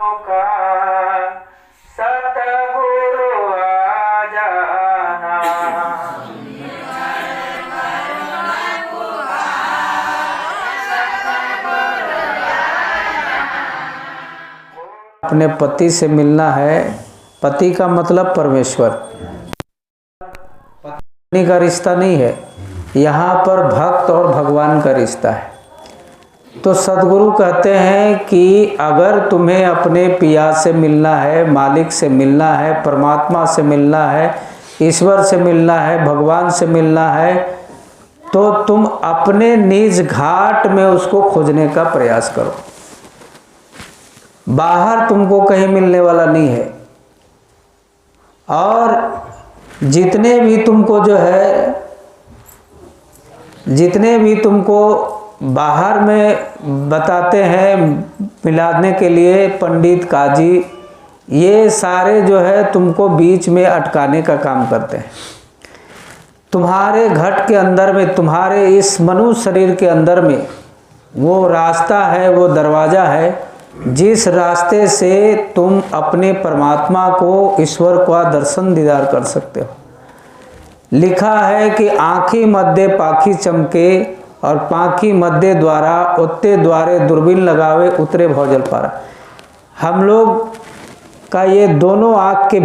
का सतगुरु आ जाना। अपने पति से मिलना है। पति का मतलब परमेश्वर, पत्नी का रिश्ता नहीं है, यहाँ पर भक्त और भगवान का रिश्ता है। तो सद्गुरु कहते हैं कि अगर तुम्हें अपने पिया से मिलना है, मालिक से मिलना है, परमात्मा से मिलना है, ईश्वर से मिलना है, भगवान से मिलना है, तो तुम अपने निज घाट में उसको खोजने का प्रयास करो। बाहर तुमको कहीं मिलने वाला नहीं है। और जितने भी तुमको बाहर में बताते हैं मिलाने के लिए पंडित काजी, ये सारे जो है तुमको बीच में अटकाने का काम करते हैं। तुम्हारे घट के अंदर में, तुम्हारे इस मनुष्य शरीर के अंदर में वो रास्ता है, वो दरवाज़ा है जिस रास्ते से तुम अपने परमात्मा को, ईश्वर का दर्शन दीदार कर सकते हो। लिखा है कि आँखी मध्य पाखी चमके और पाखी मध्य द्वारा उत्ते द्वारे दूरबीन लगावे उतरे भौजल पारा। हम लोग का ये दोनों आँख के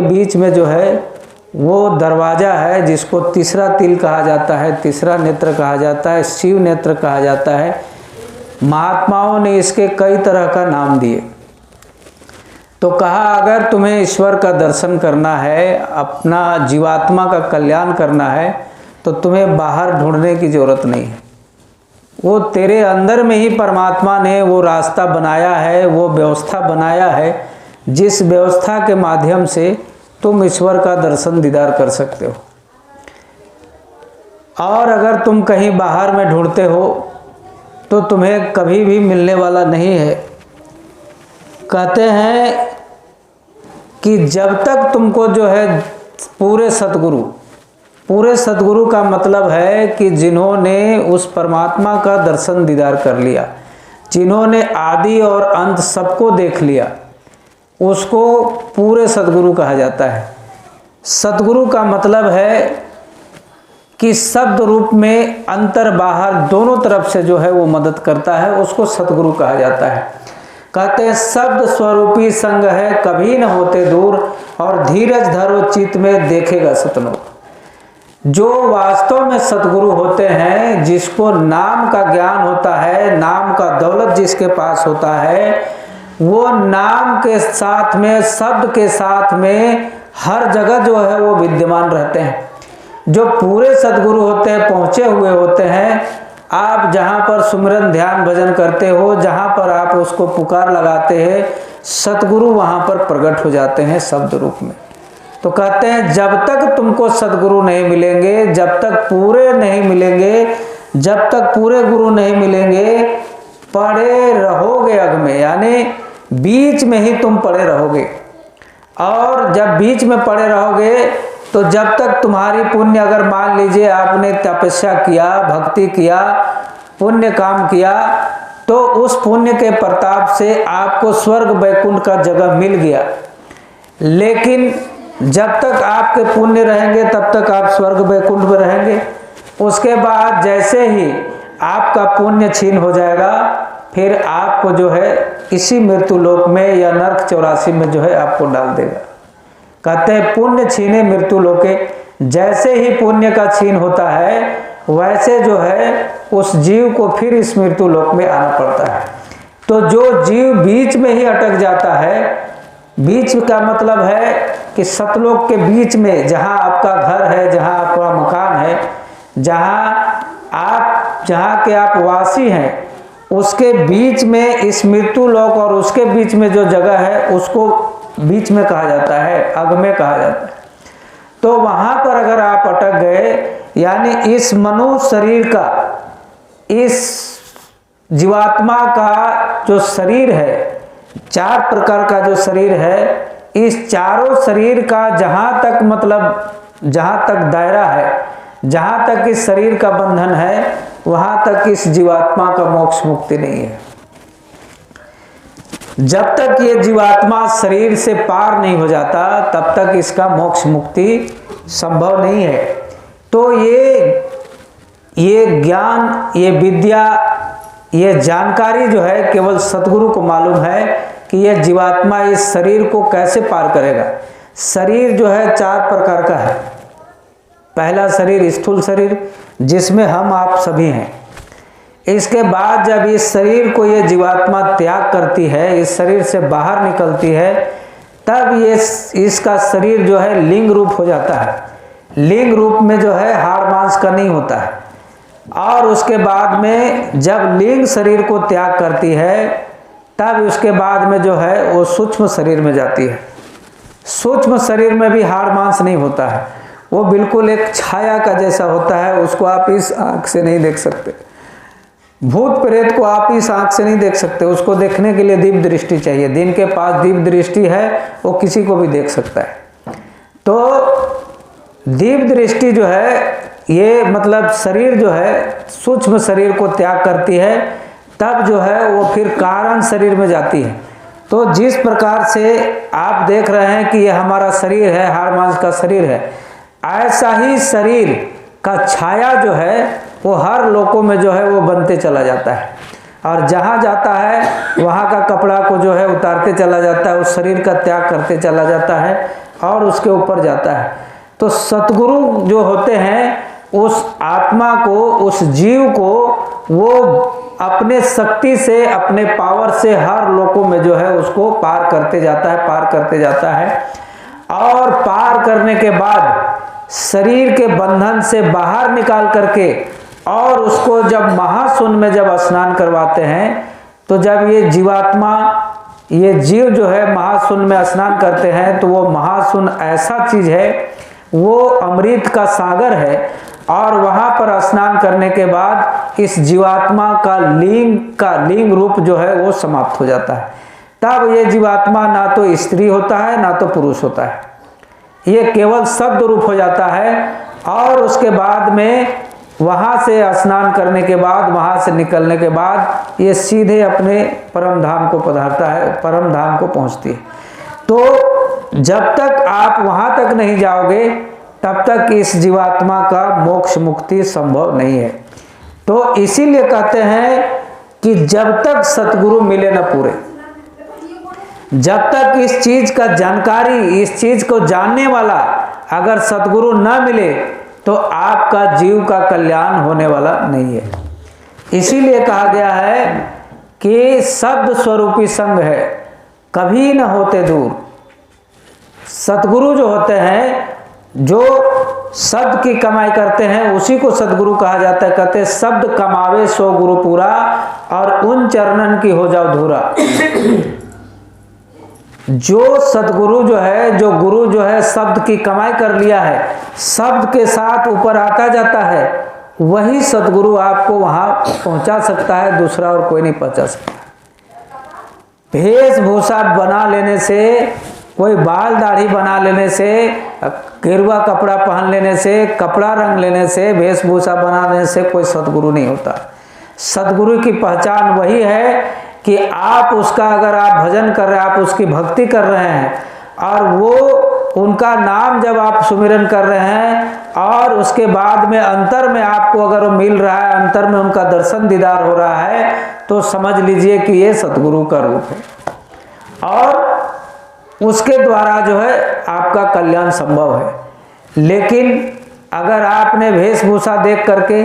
बीच में जो है वो दरवाज़ा है जिसको तीसरा तिल कहा जाता है, तीसरा नेत्र कहा जाता है, शिव नेत्र कहा जाता है। महात्माओं ने इसके कई तरह का नाम दिए। तो कहा अगर तुम्हें ईश्वर का दर्शन करना है, अपना जीवात्मा का कल्याण करना है, तो तुम्हें बाहर ढूंढने की ज़रूरत नहीं है। वो तेरे अंदर में ही परमात्मा ने वो रास्ता बनाया है, वो व्यवस्था बनाया है जिस व्यवस्था के माध्यम से तुम ईश्वर का दर्शन दीदार कर सकते हो। और अगर तुम कहीं बाहर में ढूंढते हो तो तुम्हें कभी भी मिलने वाला नहीं है। कहते हैं कि जब तक तुमको जो है पूरे सद्गुरु का मतलब है कि जिन्होंने उस परमात्मा का दर्शन दीदार कर लिया, जिन्होंने आदि और अंत सबको देख लिया, उसको पूरे सद्गुरु कहा जाता है। सद्गुरु का मतलब है कि शब्द रूप में अंतर बाहर दोनों तरफ से जो है वो मदद करता है, उसको सद्गुरु कहा जाता है। कहते हैं शब्द स्वरूपी संग है कभी न होते दूर और धीरज धरो चित्त में देखेगा सतलोक। जो वास्तव में सद्गुरु होते हैं, जिसको नाम का ज्ञान होता है, नाम का दौलत जिसके पास होता है, वो नाम के साथ में, शब्द के साथ में हर जगह जो है वो विद्यमान रहते हैं। जो पूरे सद्गुरु होते हैं, पहुँचे हुए होते हैं, आप जहाँ पर सुमिरन ध्यान भजन करते हो, जहाँ पर आप उसको पुकार लगाते हैं, सद्गुरु वहाँ पर प्रकट हो जाते हैं शब्द रूप में। तो कहते हैं जब तक तुमको सद्गुरु नहीं मिलेंगे, जब तक पूरे नहीं मिलेंगे, जब तक पूरे गुरु नहीं मिलेंगे, पड़े रहोगे अग में, यानी बीच में ही तुम पड़े रहोगे। और जब बीच में पड़े रहोगे तो जब तक तुम्हारी पुण्य, अगर मान लीजिए आपने तपस्या किया, भक्ति किया, पुण्य काम किया, तो उस पुण्य के प्रताप से आपको स्वर्ग वैकुंठ का जगह मिल गया। लेकिन जब तक आपके पुण्य रहेंगे तब तक आप स्वर्ग वैकुंठ में रहेंगे। उसके बाद जैसे ही आपका पुण्य छीन हो जाएगा, फिर आपको जो है इसी मृत्यु लोक में या नरक 84 में जो है आपको डाल देगा। कहते हैं पुण्य छीने मृत्यु लोके। जैसे ही पुण्य का छीन होता है, वैसे जो है उस जीव को फिर इस मृत्यु लोक में आना पड़ता है। तो जो जीव बीच में ही अटक जाता है, बीच का मतलब है कि सतलोक के बीच में, जहाँ आपका घर है, जहाँ आपका मकान है, जहाँ के आप वासी हैं, उसके बीच में इस मृत्यु लोक और उसके बीच में जो जगह है उसको बीच में कहा जाता है, अग में कहा जाता है। तो वहाँ पर अगर आप अटक गए, यानी इस मनुष्य शरीर का, इस जीवात्मा का जो शरीर है, 4 प्रकार का जो शरीर है, इस चारों शरीर का जहाँ तक मतलब, जहाँ तक दायरा है, जहाँ तक इस शरीर का बंधन है, वहाँ तक इस जीवात्मा का मोक्ष मुक्ति नहीं है। जब तक ये जीवात्मा शरीर से पार नहीं हो जाता तब तक इसका मोक्ष मुक्ति संभव नहीं है। तो ये ज्ञान, ये विद्या, ये जानकारी जो है केवल सतगुरु को मालूम है कि यह जीवात्मा इस शरीर को कैसे पार करेगा। शरीर जो है 4 प्रकार का है। पहला शरीर स्थूल शरीर, जिसमें हम आप सभी हैं। इसके बाद जब इस शरीर को ये जीवात्मा त्याग करती है, इस शरीर से बाहर निकलती है, तब ये इसका शरीर जो है लिंग रूप हो जाता है। लिंग रूप में जो है हाड़ मांस का नहीं होता है। और उसके बाद में जब लिंग शरीर को त्याग करती है, तब उसके बाद में जो है वो सूक्ष्म शरीर में जाती है। सूक्ष्म शरीर में भी हाड़ मांस नहीं होता है, वो बिल्कुल एक छाया का जैसा होता है। उसको आप इस आँख से नहीं देख सकते, भूत प्रेत को आप इस आँख से नहीं देख सकते। उसको देखने के लिए दिव्य दृष्टि चाहिए। दिन के पास दिव्य दृष्टि है, वो किसी को भी देख सकता है। तो दिव्य दृष्टि जो है, ये मतलब शरीर जो है सूक्ष्म शरीर को त्याग करती है, तब जो है वो फिर कारण शरीर में जाती है। तो जिस प्रकार से आप देख रहे हैं कि ये हमारा शरीर है, हाड़ मांस का शरीर है, ऐसा ही शरीर का छाया जो है वो हर लोकों में जो है वो बनते चला जाता है। और जहाँ जाता है वहाँ का कपड़ा को जो है उतारते चला जाता है, उस शरीर का त्याग करते चला जाता है और उसके ऊपर जाता है। तो सतगुरु जो होते हैं उस आत्मा को, उस जीव को वो अपने शक्ति से, अपने पावर से हर लोकों में जो है उसको पार करते जाता है, पार करते जाता है। और पार करने के बाद शरीर के बंधन से बाहर निकाल करके और उसको जब महाशून्य में जब स्नान करवाते हैं, तो जब ये जीवात्मा, ये जीव जो है महाशून्य में स्नान करते हैं, तो वो महाशून्य ऐसा चीज है, वो अमृत का सागर है। और वहाँ पर स्नान करने के बाद इस जीवात्मा का लिंग रूप जो है वो समाप्त हो जाता है। तब ये जीवात्मा ना तो स्त्री होता है ना तो पुरुष होता है, ये केवल शब्द रूप हो जाता है। और उसके बाद में वहाँ से स्नान करने के बाद, वहाँ से निकलने के बाद ये सीधे अपने परम धाम को पधारता है, परम धाम को पहुँचती है। तो जब तक आप वहाँ तक नहीं जाओगे तब तक इस जीवात्मा का मोक्ष मुक्ति संभव नहीं है। तो इसीलिए कहते हैं कि जब तक सतगुरु मिले न पूरे, जब तक इस चीज का जानकारी, इस चीज को जानने वाला अगर सतगुरु न मिले, तो आपका जीव का कल्याण होने वाला नहीं है। इसीलिए कहा गया है कि शब्द स्वरूपी संग है, कभी न होते दूर। सतगुरु जो होते हैं, जो शब्द की कमाई करते हैं, उसी को सतगुरु कहा जाता है। कहते हैं शब्द कमावे सो गुरु पूरा, और उन चरणन की हो जाओ धूरा। जो सतगुरु जो है, जो गुरु जो है, शब्द की कमाई कर लिया है, शब्द के साथ ऊपर आता जाता है, वही सतगुरु आपको वहां पहुंचा सकता है, दूसरा और कोई नहीं पहुंचा सकता। वेशभूषा बना लेने से, कोई बाल दाढ़ी बना लेने से, गेरुआ कपड़ा पहन लेने से, कपड़ा रंग लेने से, वेशभूषा बनाने से कोई सतगुरु नहीं होता। सतगुरु की पहचान वही है कि आप उसका, अगर आप भजन कर रहे हैं, आप उसकी भक्ति कर रहे हैं, और वो उनका नाम जब आप सुमिरन कर रहे हैं, और उसके बाद में अंतर में आपको अगर वो मिल रहा है, अंतर में उनका दर्शन दीदार हो रहा है, तो समझ लीजिए कि ये सतगुरु का रूप है। और उसके द्वारा जो है आपका कल्याण संभव है। लेकिन अगर आपने वेशभूषा देख करके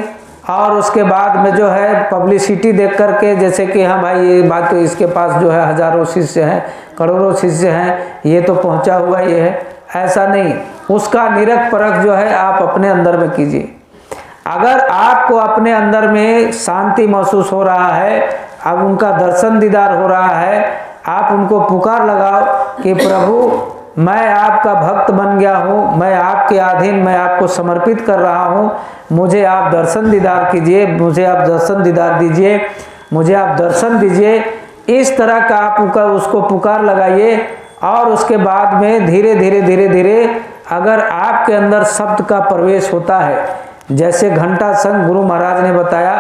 और उसके बाद में जो है पब्लिसिटी देख करके, जैसे कि हाँ भाई ये बात, तो इसके पास जो है हजारों शिष्य हैं, करोड़ों शिष्य हैं, ये तो पहुंचा हुआ ये है, ऐसा नहीं। उसका निरख परख जो है आप अपने अंदर में कीजिए। अगर आपको अपने अंदर में शांति महसूस हो रहा है, अब उनका दर्शन दीदार हो रहा है, आप उनको पुकार लगाओ कि प्रभु मैं आपका भक्त बन गया हूँ, मैं आपके अधीन, मैं आपको समर्पित कर रहा हूँ, मुझे आप दर्शन दीदार कीजिए, मुझे आप दर्शन दीदार दीजिए, मुझे आप दर्शन दीजिए। इस तरह का आप उसको पुकार लगाइए। और उसके बाद में धीरे धीरे धीरे धीरे अगर आपके अंदर शब्द का प्रवेश होता है, जैसे घंटा संग गुरु महाराज ने बताया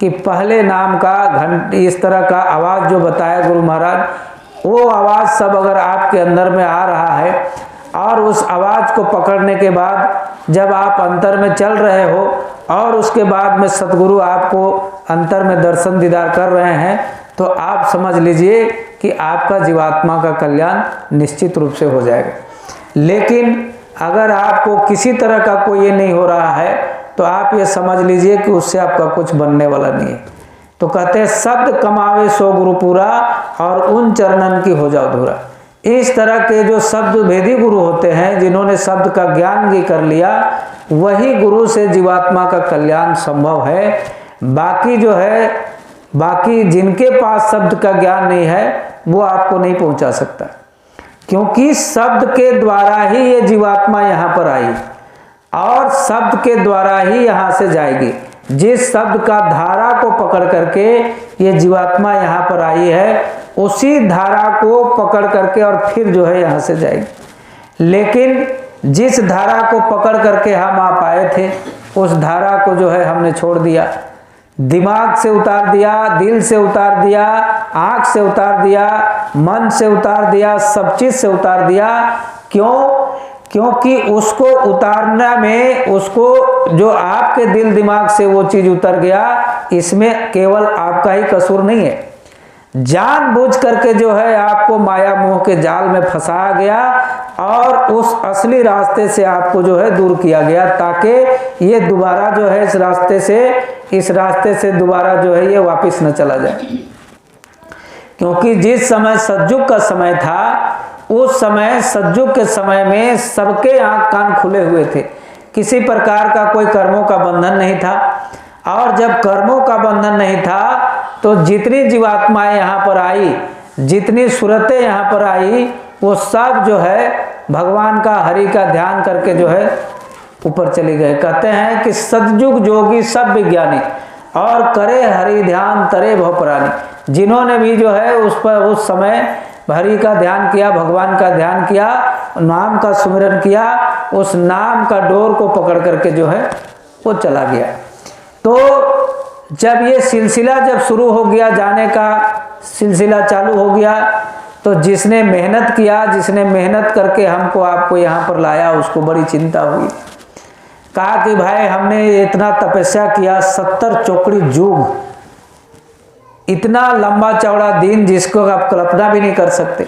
कि पहले नाम का इस तरह का आवाज़ जो बताया गुरु महाराज वो आवाज़ सब अगर आपके अंदर में आ रहा है और उस आवाज़ को पकड़ने के बाद जब आप अंतर में चल रहे हो और उसके बाद में सतगुरु आपको अंतर में दर्शन दीदार कर रहे हैं, तो आप समझ लीजिए कि आपका जीवात्मा का कल्याण निश्चित रूप से हो जाएगा। लेकिन अगर आपको किसी तरह का कोई ये नहीं हो रहा है तो आप ये समझ लीजिए कि उससे आपका कुछ बनने वाला नहीं है। तो कहते हैं शब्द कमावे सो गुरु पूरा और उन चरणन की हो जाओ धूरा। इस तरह के जो शब्द भेदी गुरु होते हैं, जिन्होंने शब्द का ज्ञान भी कर लिया, वही गुरु से जीवात्मा का कल्याण संभव है। बाकी जो है, बाकी जिनके पास शब्द का ज्ञान नहीं है वो आपको नहीं पहुंचा सकता, क्योंकि शब्द के द्वारा ही ये जीवात्मा यहाँ पर आई और शब्द के द्वारा ही यहाँ से जाएगी। जिस शब्द का धारा को पकड़ करके ये जीवात्मा यहाँ पर आई है, उसी धारा को पकड़ करके और फिर जो है यहाँ से जाएगी। लेकिन जिस धारा को पकड़ करके हम आप आए थे, उस धारा को जो है हमने छोड़ दिया, दिमाग से उतार दिया, दिल से उतार दिया, आँख से उतार दिया, मन से उतार दिया, सब चीज़ से उतार दिया। क्यों? क्योंकि उसको उतारना में, उसको जो आपके दिल दिमाग से वो चीज़ उतर गया, इसमें केवल आपका ही कसूर नहीं है। जानबूझ करके जो है आपको माया मोह के जाल में फंसाया गया और उस असली रास्ते से आपको जो है दूर किया गया, ताकि ये दोबारा जो है इस रास्ते से दोबारा जो है ये वापस न चला जाए। क्योंकि जिस समय सतयुग का समय था, उस समय सतयुग के समय में सबके आंख कान खुले हुए थे, किसी प्रकार का कोई कर्मों का बंधन नहीं था। और जब कर्मों का बंधन नहीं था तो जितनी जीवात्माएं यहाँ पर आई, जितनी सूरतें यहाँ पर आई, वो सब जो है भगवान का, हरि का ध्यान करके जो है ऊपर चले गए। कहते हैं कि सतयुग जोगी सब विज्ञानी और करे हरि ध्यान तरे भवपरानी। जिन्होंने भी जो है उस समय हरि का ध्यान किया, भगवान का ध्यान किया, नाम का सुमिरन किया, उस नाम का डोर को पकड़ करके जो है वो चला गया। तो जब ये सिलसिला जब शुरू हो गया, जाने का सिलसिला चालू हो गया, तो जिसने मेहनत किया, जिसने मेहनत करके हमको आपको यहाँ पर लाया, उसको बड़ी चिंता हुई। कहा कि भाई हमने इतना तपस्या किया, 70 चौकड़ी युग, इतना लंबा चौड़ा दिन जिसको आप कल्पना भी नहीं कर सकते।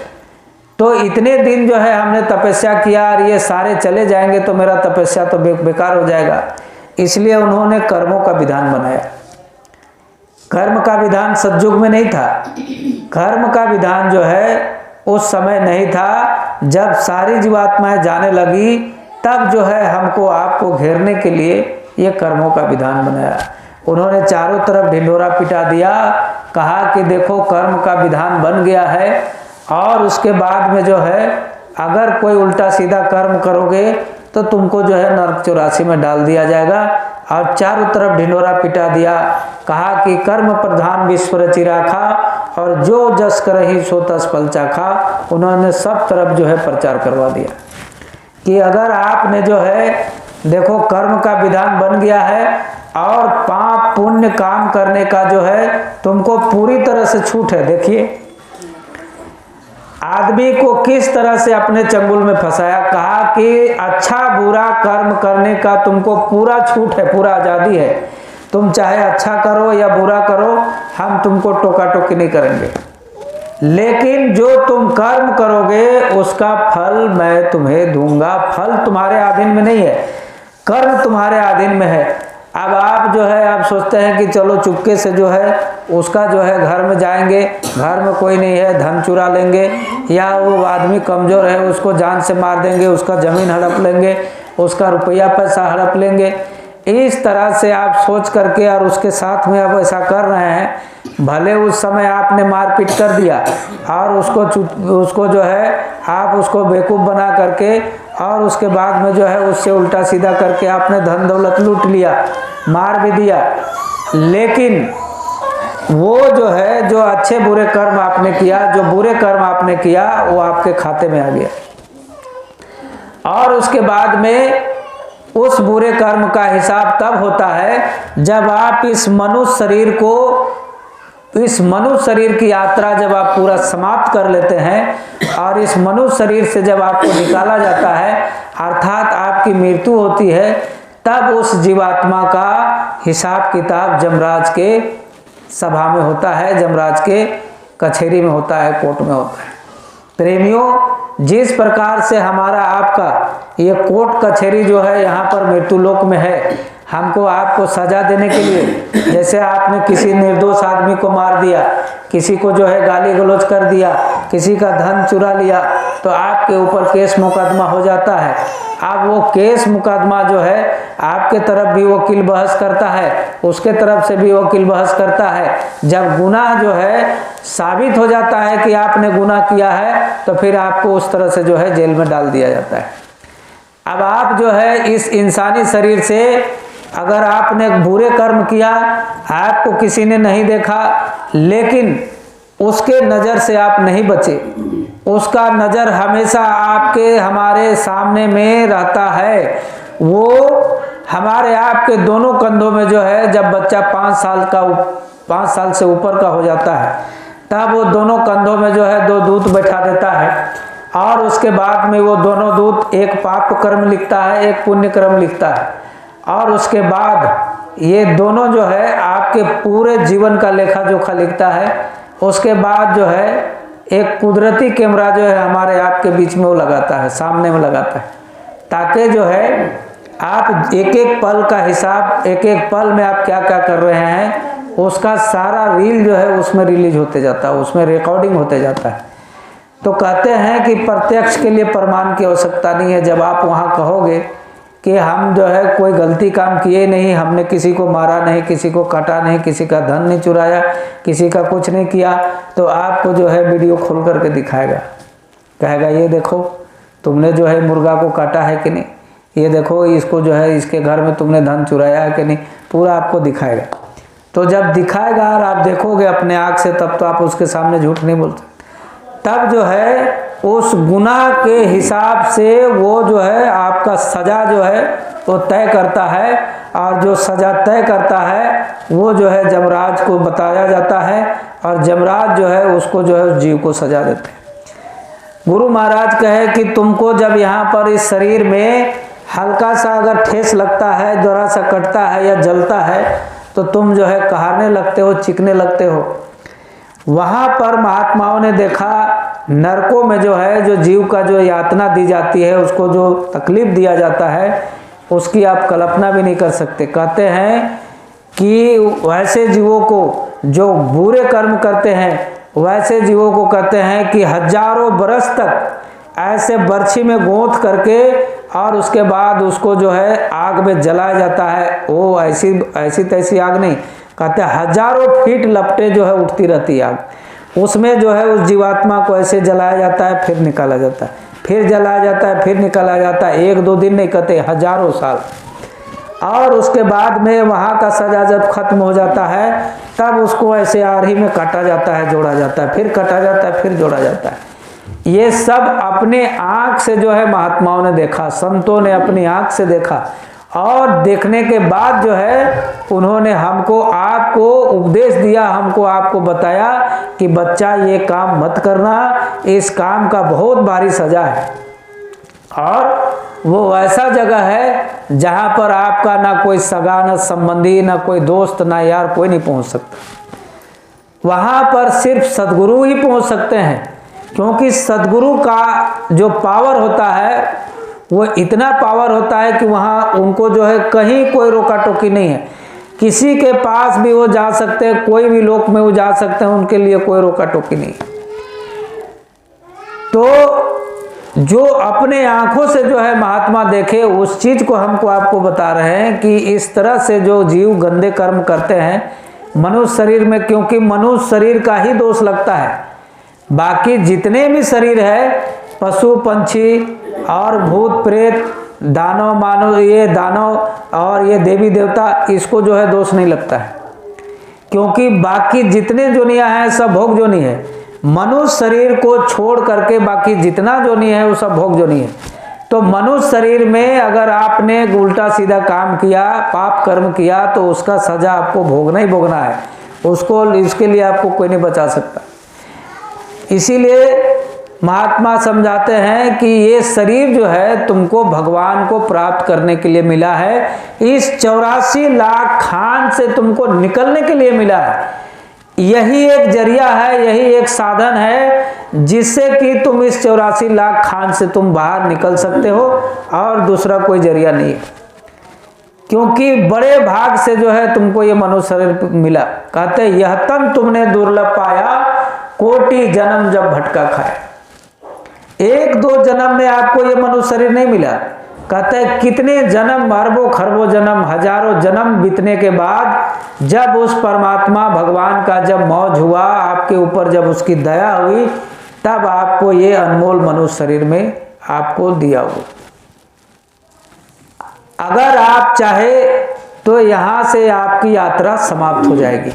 तो इतने दिन जो है हमने तपस्या किया और ये सारे चले जाएंगे तो मेरा तपस्या तो बेकार हो जाएगा। इसलिए उन्होंने कर्मों का विधान बनाया। कर्म का विधान सतयुग में नहीं था। कर्म का विधान जो है उस समय नहीं था। जब सारी जीवात्माएं जाने लगी, तब जो है हमको आपको घेरने के लिए ये कर्मों का विधान बनाया। उन्होंने चारों तरफ ढिंढोरा पिटा दिया, कहा कि देखो कर्म का विधान बन गया है और उसके बाद में जो है अगर कोई उल्टा सीधा कर्म करोगे तो तुमको जो है नरक 84 में डाल दिया जाएगा। और चारों तरफ ढिंढोरा पिटा दिया, कहा कि कर्म प्रधान विश्व रचि राखा और जो जस करहि सो तस फल चाखा। उन्होंने सब तरफ जो है प्रचार करवा दिया कि अगर आपने जो है देखो कर्म का विधान बन गया है और पाप पुण्य काम करने का जो है तुमको पूरी तरह से छूट है। देखिए आदमी को किस तरह से अपने चंगुल में फंसाया, कहा कि अच्छा बुरा कर्म करने का तुमको पूरा छूट है, पूरा आज़ादी है। तुम चाहे अच्छा करो या बुरा करो, हम तुमको टोका टोकी नहीं करेंगे। लेकिन जो तुम कर्म करोगे उसका फल मैं तुम्हें दूंगा। फल तुम्हारे अधीन में नहीं है, कर्म तुम्हारे अधीन में है। अब आप जो है आप सोचते हैं कि चलो चुपके से जो है उसका जो है घर में जाएंगे, घर में कोई नहीं है, धन चुरा लेंगे, या वो आदमी कमज़ोर है उसको जान से मार देंगे, उसका ज़मीन हड़प लेंगे, उसका रुपया पैसा हड़प लेंगे। इस तरह से आप सोच करके और उसके साथ में आप ऐसा कर रहे हैं। भले उस समय आपने मारपीट कर दिया और उसको जो है आप उसको बेवकूफ़ बना करके और उसके बाद में जो है उससे उल्टा सीधा करके आपने धन दौलत लूट लिया, मार भी दिया। लेकिन वो जो है जो अच्छे बुरे कर्म आपने किया, जो बुरे कर्म आपने किया, वो आपके खाते में आ गया। और उसके बाद में उस बुरे कर्म का हिसाब तब होता है जब आप इस मनुष्य शरीर को इस मनुष्य शरीर की यात्रा जब आप पूरा समाप्त कर लेते हैं और इस मनुष्य शरीर से जब आपको निकाला जाता है, अर्थात आपकी मृत्यु होती है, तब उस जीवात्मा का हिसाब किताब यमराज के सभा में होता है, यमराज के कचहरी में होता है, कोर्ट में होता है। प्रेमियों, जिस प्रकार से हमारा आपका ये कोर्ट कचहरी जो है यहाँ पर मृत्युलोक में है, हमको आपको सजा देने के लिए, जैसे आपने किसी निर्दोष आदमी को मार दिया, किसी को जो है गाली गलौज कर दिया, किसी का धन चुरा लिया, तो आपके ऊपर केस मुकदमा हो जाता है। अब वो केस मुकदमा जो है आपके तरफ भी वकील बहस करता है, उसके तरफ से भी वकील बहस करता है। जब गुनाह जो है साबित हो जाता है कि आपने गुनाह किया है, तो फिर आपको उस तरह से जो है जेल में डाल दिया जाता है। अब आप जो है इस इंसानी शरीर से अगर आपने बुरे कर्म किया, आपको किसी ने नहीं देखा, लेकिन उसके नज़र से आप नहीं बचे, उसका नज़र हमेशा आपके हमारे सामने में रहता है। वो हमारे आपके दोनों कंधों में जो है, जब बच्चा 5 साल से ऊपर का हो जाता है, तब वो दोनों कंधों में जो है 2 दूत बैठा देता है, और उसके बाद में वो दोनों दूत एक पाप कर्म लिखता है, एक पुण्य कर्म लिखता है, और उसके बाद ये दोनों जो है आपके पूरे जीवन का लेखा जोखा लिखता है। उसके बाद जो है एक कुदरती कैमरा जो है हमारे आपके बीच में वो लगाता है, सामने में लगाता है, ताकि जो है आप एक एक पल का हिसाब, एक एक पल में आप क्या क्या कर रहे हैं, उसका सारा रील जो है उसमें रिलीज होते जाता है, उसमें रिकॉर्डिंग होते जाता है। तो कहते हैं कि प्रत्यक्ष के लिए प्रमाण की आवश्यकता नहीं है। जब आप वहाँ कहोगे कि हम जो है कोई गलती काम किए नहीं, हमने किसी को मारा नहीं, किसी को काटा नहीं, किसी का धन नहीं चुराया, किसी का कुछ नहीं किया, तो आपको जो है वीडियो खोल करके दिखाएगा, कहेगा ये देखो तुमने जो है मुर्गा को काटा है कि नहीं, ये देखो इसको जो है इसके घर में तुमने धन चुराया है कि नहीं, पूरा आपको दिखाएगा। तो जब दिखाएगा और आप देखोगे अपने आँख से, तब तो आप उसके सामने झूठ नहीं बोल सकते। तब जो है उस गुनाह के हिसाब से वो जो है आपका सज़ा जो है वो तय करता है, और जो सज़ा तय करता है वो जो है यमराज को बताया जाता है, और यमराज जो है उसको जो है उस जीव को सजा देते हैं। गुरु महाराज कहे कि तुमको जब यहाँ पर इस शरीर में हल्का सा अगर ठेस लगता है, जरा सा कटता है या जलता है, तो तुम जो है कहारने लगते हो, चिकने लगते हो। वहाँ पर महात्माओं ने देखा नरकों में जो है जो जीव का जो यातना दी जाती है, उसको जो तकलीफ दिया जाता है, उसकी आप कल्पना भी नहीं कर सकते। कहते हैं कि वैसे जीवों को जो बुरे कर्म करते हैं, वैसे जीवों को कहते हैं कि हजारों बरस तक ऐसे बर्छी में गोंथ करके और उसके बाद उसको जो है आग में जलाया जाता है। वो ऐसी तैसी आग नहीं, कहते हैं हजारों फीट लपटे जो है उठती रहती आग, उसमें जो है उस जीवात्मा को ऐसे जलाया जाता है, फिर निकाला जाता है, फिर जलाया जाता है, फिर निकाला जाता है। 1-2 दिन नहीं, कहते हजारों साल। और उसके बाद में वहाँ का सजा जब खत्म हो जाता है, तब उसको ऐसे आरही में काटा जाता है, जोड़ा जाता है, फिर काटा जाता है, फिर जोड़ा जाता है। ये सब अपने आँख से जो है महात्माओं ने देखा, संतों ने अपनी आँख से देखा, और देखने के बाद जो है उन्होंने हमको आपको उपदेश दिया, हमको आपको बताया कि बच्चा ये काम मत करना, इस काम का बहुत भारी सजा है। और वो ऐसा जगह है जहाँ पर आपका ना कोई सगा, ना संबंधी, ना कोई दोस्त, ना यार, कोई नहीं पहुँच सकता। वहाँ पर सिर्फ सद्गुरु ही पहुँच सकते हैं, क्योंकि सद्गुरु का जो पावर होता है वो इतना पावर होता है कि वहाँ उनको जो है कहीं कोई रोका टोकी नहीं है, किसी के पास भी वो जा सकते हैं, कोई भी लोक में वो जा सकते हैं, उनके लिए कोई रोका टोकी नहीं। तो जो अपने आंखों से जो है महात्मा देखे, उस चीज को हमको आपको बता रहे हैं कि इस तरह से जो जीव गंदे कर्म करते हैं मनुष्य शरीर में, क्योंकि मनुष्य शरीर का ही दोष लगता है, बाकी जितने भी शरीर है, पशु पंछी और भूत प्रेत, दानव मानव, ये दानव और ये देवी देवता, इसको जो है दोष नहीं लगता है, क्योंकि बाकी जितने जोनियां हैं सब भोग जोनी है। मनुष्य शरीर को छोड़ करके बाकी जितना जोनी है वो सब भोग जोनी है। तो मनुष्य शरीर में अगर आपने उल्टा सीधा काम किया, पाप कर्म किया, तो उसका सजा आपको भोगना ही भोगना है। उसको, इसके लिए आपको कोई नहीं बचा सकता। इसीलिए महात्मा समझाते हैं कि ये शरीर जो है तुमको भगवान को प्राप्त करने के लिए मिला है, इस 84 लाख खान से तुमको निकलने के लिए मिला है। यही एक जरिया है, यही एक साधन है जिससे कि तुम इस 84 लाख खान से तुम बाहर निकल सकते हो, और दूसरा कोई जरिया नहीं है। क्योंकि बड़े भाग से जो है तुमको ये मनुष्य शरीर मिला। कहते यह तन तुमने दुर्लभ पाया, कोटि जन्म जब भटका खाया। 1-2 जन्म में आपको ये मनुष्य शरीर नहीं मिला। कहते हैं कितने जन्म, अरबों खरबों जन्म, हजारों जन्म बीतने के बाद जब उस परमात्मा भगवान का जब मौज हुआ आपके ऊपर, जब उसकी दया हुई, तब आपको ये अनमोल मनुष्य शरीर में आपको दिया हुआ। अगर आप चाहे तो यहाँ से आपकी यात्रा समाप्त हो जाएगी।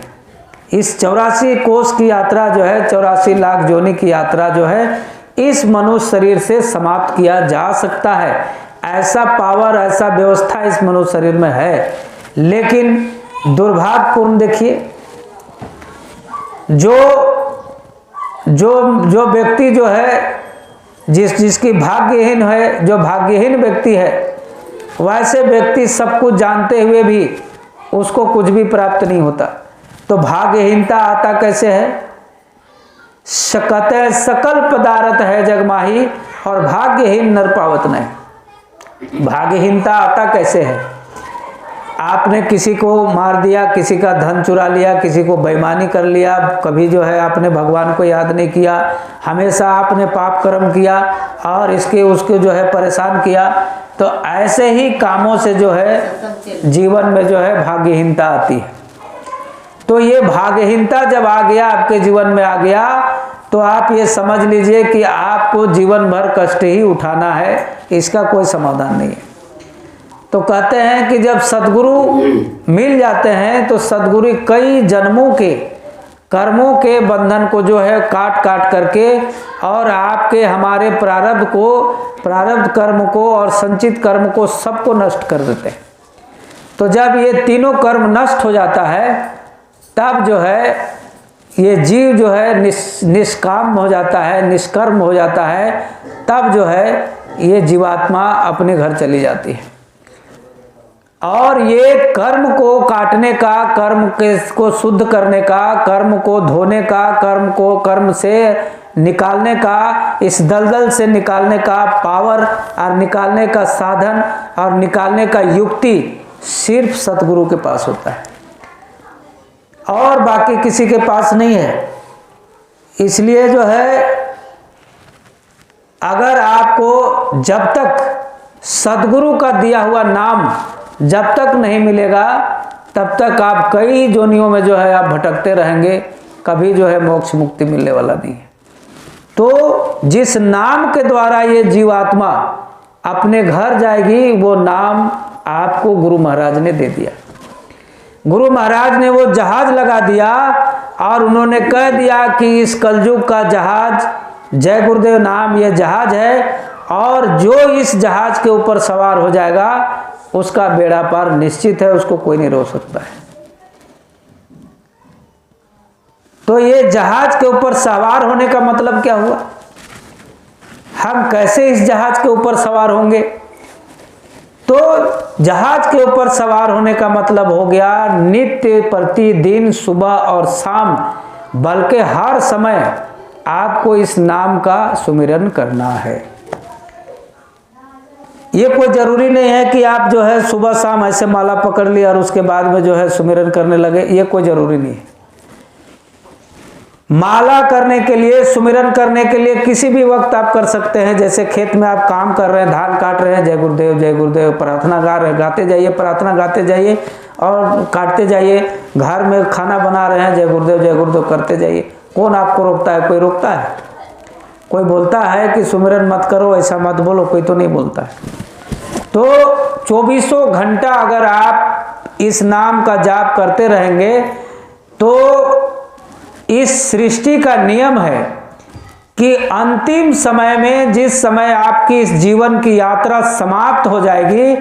इस 84 कोस की यात्रा जो है, 84 लाख जोनी की यात्रा जो है, इस मनुष्य शरीर से समाप्त किया जा सकता है। ऐसा पावर, ऐसा व्यवस्था इस मनुष्य शरीर में है। लेकिन दुर्भाग्यपूर्ण देखिए, जो व्यक्ति जो है, जिसकी भाग्यहीन है, जो भाग्यहीन व्यक्ति है, वैसे व्यक्ति सब कुछ जानते हुए भी उसको कुछ भी प्राप्त नहीं होता। तो भाग्यहीनता आता कैसे है? कहते सकल पदार्थ है जगमाही, और भाग्यहीन नर पावत नहीं। भाग्यहीनता आता कैसे है? आपने किसी को मार दिया, किसी का धन चुरा लिया, किसी को बेईमानी कर लिया, कभी जो है आपने भगवान को याद नहीं किया, हमेशा आपने पाप कर्म किया और इसके उसके जो है परेशान किया। तो ऐसे ही कामों से जो है जीवन में जो है भाग्यहीनता आती है। तो ये भाग्यहीनता जब आ गया, आपके जीवन में आ गया, तो आप ये समझ लीजिए कि आपको जीवन भर कष्ट ही उठाना है, इसका कोई समाधान नहीं है। तो कहते हैं कि जब सद्गुरु मिल जाते हैं तो सद्गुरु कई जन्मों के कर्मों के बंधन को जो है काट काट करके, और आपके हमारे प्रारब्ध कर्म को और संचित कर्म को सबको नष्ट कर देते हैं। तो जब ये तीनों कर्म नष्ट हो जाता है, तब जो है ये जीव जो है निष्काम हो जाता है, निष्कर्म हो जाता है। तब जो है ये जीवात्मा अपने घर चली जाती है। और ये कर्म को काटने का, कर्म को शुद्ध करने का, कर्म को धोने का, कर्म से निकालने का, इस दलदल से निकालने का पावर और निकालने का साधन और निकालने का युक्ति सिर्फ सतगुरु के पास होता है, और बाकी किसी के पास नहीं है। इसलिए जो है, अगर आपको जब तक सद्गुरु का दिया हुआ नाम जब तक नहीं मिलेगा, तब तक आप कई जोनियों में जो है आप भटकते रहेंगे, कभी जो है मोक्ष मुक्ति मिलने वाला नहीं है। तो जिस नाम के द्वारा ये जीवात्मा अपने घर जाएगी, वो नाम आपको गुरु महाराज ने दे दिया। गुरु महाराज ने वो जहाज लगा दिया और उन्होंने कह दिया कि इस कलयुग का जहाज जय गुरुदेव नाम ये जहाज है, और जो इस जहाज के ऊपर सवार हो जाएगा उसका बेड़ा पार निश्चित है, उसको कोई नहीं रोक सकता है। तो ये जहाज के ऊपर सवार होने का मतलब क्या हुआ? हम कैसे इस जहाज के ऊपर सवार होंगे? तो जहाज के ऊपर सवार होने का मतलब हो गया नित्य प्रतिदिन सुबह और शाम, बल्कि हर समय आपको इस नाम का सुमिरन करना है। ये कोई जरूरी नहीं है कि आप जो है सुबह शाम ऐसे माला पकड़ लिया और उसके बाद में जो है सुमिरन करने लगे, ये कोई जरूरी नहीं है। माला करने के लिए, सुमिरन करने के लिए किसी भी वक्त आप कर सकते हैं। जैसे खेत में आप काम कर रहे हैं, धान काट रहे हैं, जय गुरुदेव प्रार्थना गाते जाइए, प्रार्थना गाते जाइए और काटते जाइए। घर में खाना बना रहे हैं, जय गुरुदेव करते जाइए। कौन आपको रोकता है? कोई रोकता है? कोई बोलता है कि सुमिरन मत करो, ऐसा मत बोलो? कोई तो नहीं बोलता है। तो 24 घंटा अगर आप इस नाम का जाप करते रहेंगे, तो इस सृष्टि का नियम है कि अंतिम समय में, जिस समय आपकी इस जीवन की यात्रा समाप्त हो जाएगी,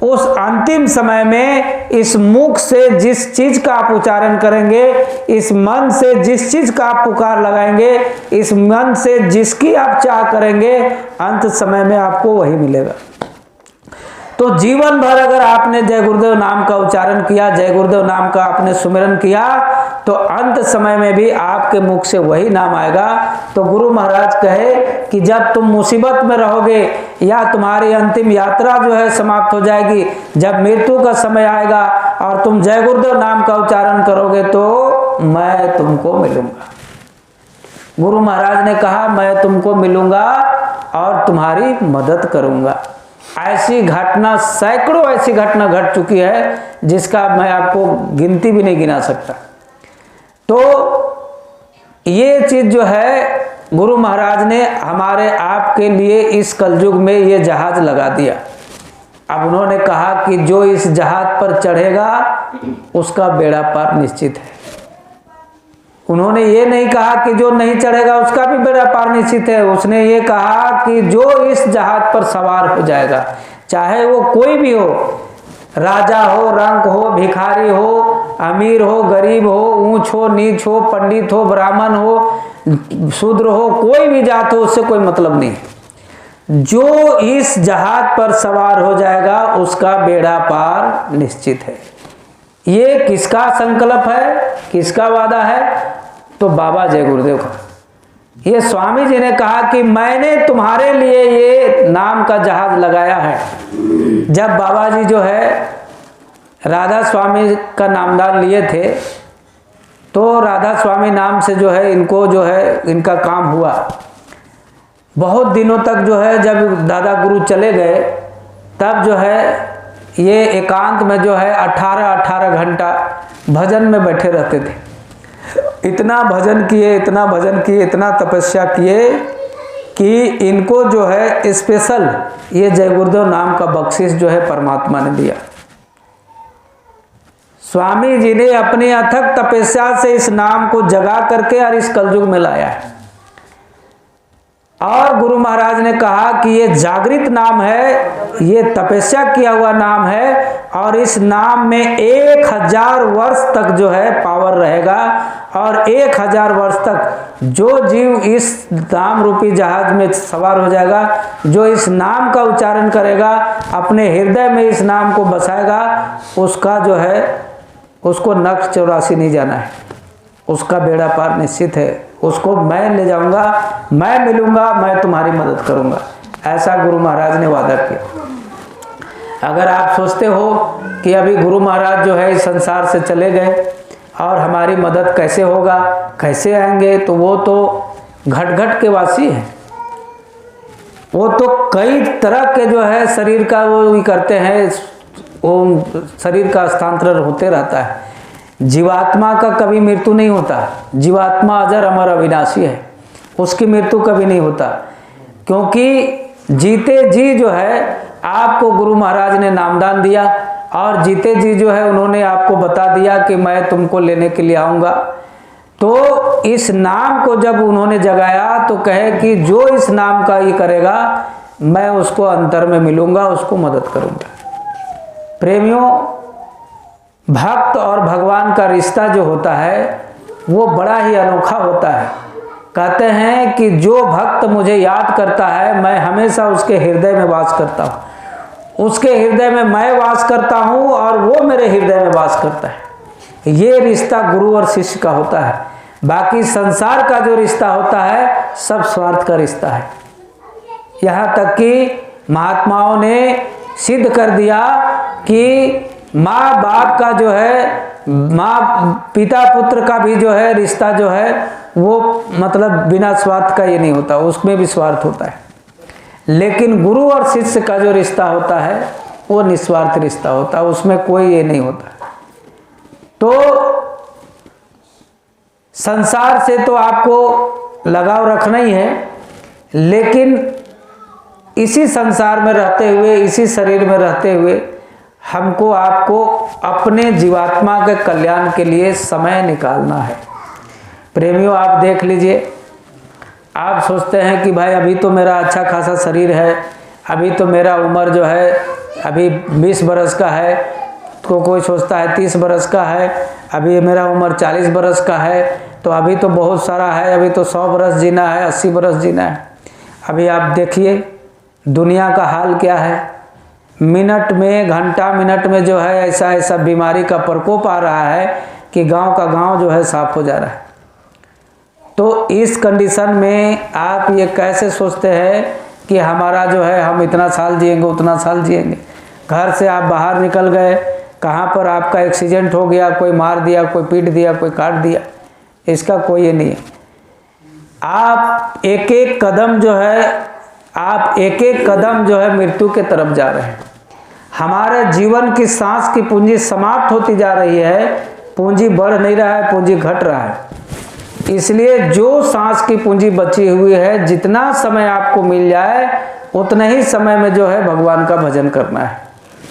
उस अंतिम समय में इस मुख से जिस चीज का आप उच्चारण करेंगे, इस मन से जिस चीज का आप पुकार लगाएंगे, इस मन से जिसकी आप चाह करेंगे, अंत समय में आपको वही मिलेगा। तो जीवन भर अगर आपने जय गुरुदेव नाम का उच्चारण किया, जय गुरुदेव नाम का आपने सुमिरन किया, तो अंत समय में भी आपके मुख से वही नाम आएगा। तो गुरु महाराज कहे कि जब तुम मुसीबत में रहोगे या तुम्हारी अंतिम यात्रा जो है समाप्त हो जाएगी, जब मृत्यु का समय आएगा और तुम जय गुरुदेव नाम का उच्चारण करोगे, तो मैं तुमको मिलूंगा। गुरु महाराज ने कहा मैं तुमको मिलूंगा और तुम्हारी मदद करूंगा। ऐसी घटना, सैकड़ों ऐसी घटना घट चुकी है जिसका मैं आपको गिनती भी नहीं गिना सकता। तो ये चीज जो है गुरु महाराज ने हमारे आपके लिए इस कलयुग में ये जहाज लगा दिया। अब उन्होंने कहा कि जो इस जहाज पर चढ़ेगा उसका बेड़ा पार निश्चित है। उन्होंने ये नहीं कहा कि जो नहीं चढ़ेगा उसका भी बेड़ा पार निश्चित है। उसने ये कहा कि जो इस जहाज पर सवार हो जाएगा, चाहे वो कोई भी हो, राजा हो, रंक हो, भिखारी हो, अमीर हो, गरीब हो, ऊंच हो, नीच हो, पंडित हो, ब्राह्मण हो, शूद्र हो, कोई भी जात हो, उससे कोई मतलब नहीं। जो इस जहाज पर सवार हो जाएगा उसका बेड़ा पार निश्चित है। ये किसका संकल्प है, किसका वादा है? तो बाबा जय गुरुदेव का। ये स्वामी जी ने कहा कि मैंने तुम्हारे लिए ये नाम का जहाज लगाया है। जब बाबा जी जो है राधा स्वामी का नामदान लिए थे, तो राधा स्वामी नाम से जो है इनको जो है इनका काम हुआ। बहुत दिनों तक जो है जब दादा गुरु चले गए, तब जो है ये एकांत में जो है 18 घंटा भजन में बैठे रहते थे। इतना भजन किए, इतना भजन किए, इतना तपस्या किए कि इनको जो है स्पेशल ये जय गुरुदेव नाम का बख्शिश जो है परमात्मा ने दिया। स्वामी जी ने अपनी अथक तपस्या से इस नाम को जगा करके और इस कलयुग में लाया है। और गुरु महाराज ने कहा कि ये जागृत नाम है, ये तपस्या किया हुआ नाम है, और इस नाम में 1000 वर्ष तक जो है पावर रहेगा। और 1000 वर्ष तक जो जीव इस नाम रूपी जहाज में सवार हो जाएगा, जो इस नाम का उच्चारण करेगा, अपने हृदय में इस नाम को बसाएगा, उसका जो है उसको नर्क 84 नहीं जाना है, उसका बेड़ा पार निश्चित है। उसको मैं ले जाऊंगा, मैं मिलूंगा, मैं तुम्हारी मदद करूंगा, ऐसा गुरु महाराज ने वादा किया। अगर आप सोचते हो कि अभी गुरु महाराज जो है इस संसार से चले गए और हमारी मदद कैसे होगा, कैसे आएंगे, तो वो तो घट घट के वासी हैं। वो तो कई तरह के जो है शरीर का वो करते हैं, वो शरीर का स्थानांतरण होते रहता है। जीवात्मा का कभी मृत्यु नहीं होता। जीवात्मा अजर अमर अविनाशी है, उसकी मृत्यु कभी नहीं होता। क्योंकि जीते जी जो है आपको गुरु महाराज ने नामदान दिया, और जीते जी जो है उन्होंने आपको बता दिया कि मैं तुमको लेने के लिए आऊँगा। तो इस नाम को जब उन्होंने जगाया तो कहे कि जो इस नाम का ये करेगा, मैं उसको अंतर में मिलूँगा, उसको मदद करूँगा। प्रेमियों, भक्त और भगवान का रिश्ता जो होता है वो बड़ा ही अनोखा होता है। कहते हैं कि जो भक्त मुझे याद करता है, मैं हमेशा उसके हृदय में वास करता हूँ, उसके हृदय में मैं वास करता हूँ और वो मेरे हृदय में वास करता है। ये रिश्ता गुरु और शिष्य का होता है। बाकी संसार का जो रिश्ता होता है सब स्वार्थ का रिश्ता है। यहाँ तक कि महात्माओं ने सिद्ध कर दिया कि माँ बाप का जो है, माँ पिता पुत्र का भी जो है रिश्ता जो है वो मतलब बिना स्वार्थ का ये नहीं होता, उसमें भी स्वार्थ होता है। लेकिन गुरु और शिष्य का जो रिश्ता होता है वो निस्वार्थ रिश्ता होता है, उसमें कोई ये नहीं होता। तो संसार से तो आपको लगाव रखना ही है, लेकिन इसी संसार में रहते हुए, इसी शरीर में रहते हुए हमको आपको अपने जीवात्मा के कल्याण के लिए समय निकालना है। प्रेमियों, आप देख लीजिए, आप सोचते हैं कि भाई अभी तो मेरा अच्छा खासा शरीर है, अभी तो मेरा उम्र जो है अभी 20 बरस का है, तो कोई सोचता है 30 बरस का है, अभी मेरा उम्र 40 बरस का है, तो अभी तो बहुत सारा है, अभी तो 100 बरस जीना है, 80 बरस जीना है। अभी आप देखिए दुनिया का हाल क्या है, मिनट में, घंटा मिनट में जो है ऐसा ऐसा बीमारी का प्रकोप आ रहा है कि गांव का गांव जो है साफ हो जा रहा है। तो इस कंडीशन में आप ये कैसे सोचते हैं कि हमारा जो है हम इतना साल जिएंगे, उतना साल जिएंगे। घर से आप बाहर निकल गए, कहाँ पर आपका एक्सीडेंट हो गया, कोई मार दिया, कोई पीट दिया, कोई काट दिया, इसका कोई ये नहीं है। आप एक एक कदम जो है मृत्यु के तरफ जा रहे हैं। हमारे जीवन की सांस की पूंजी समाप्त होती जा रही है, पूंजी बढ़ नहीं रहा है, पूंजी घट रहा है। इसलिए जो सांस की पूंजी बची हुई है, जितना समय आपको मिल जाए उतने ही समय में जो है भगवान का भजन करना है,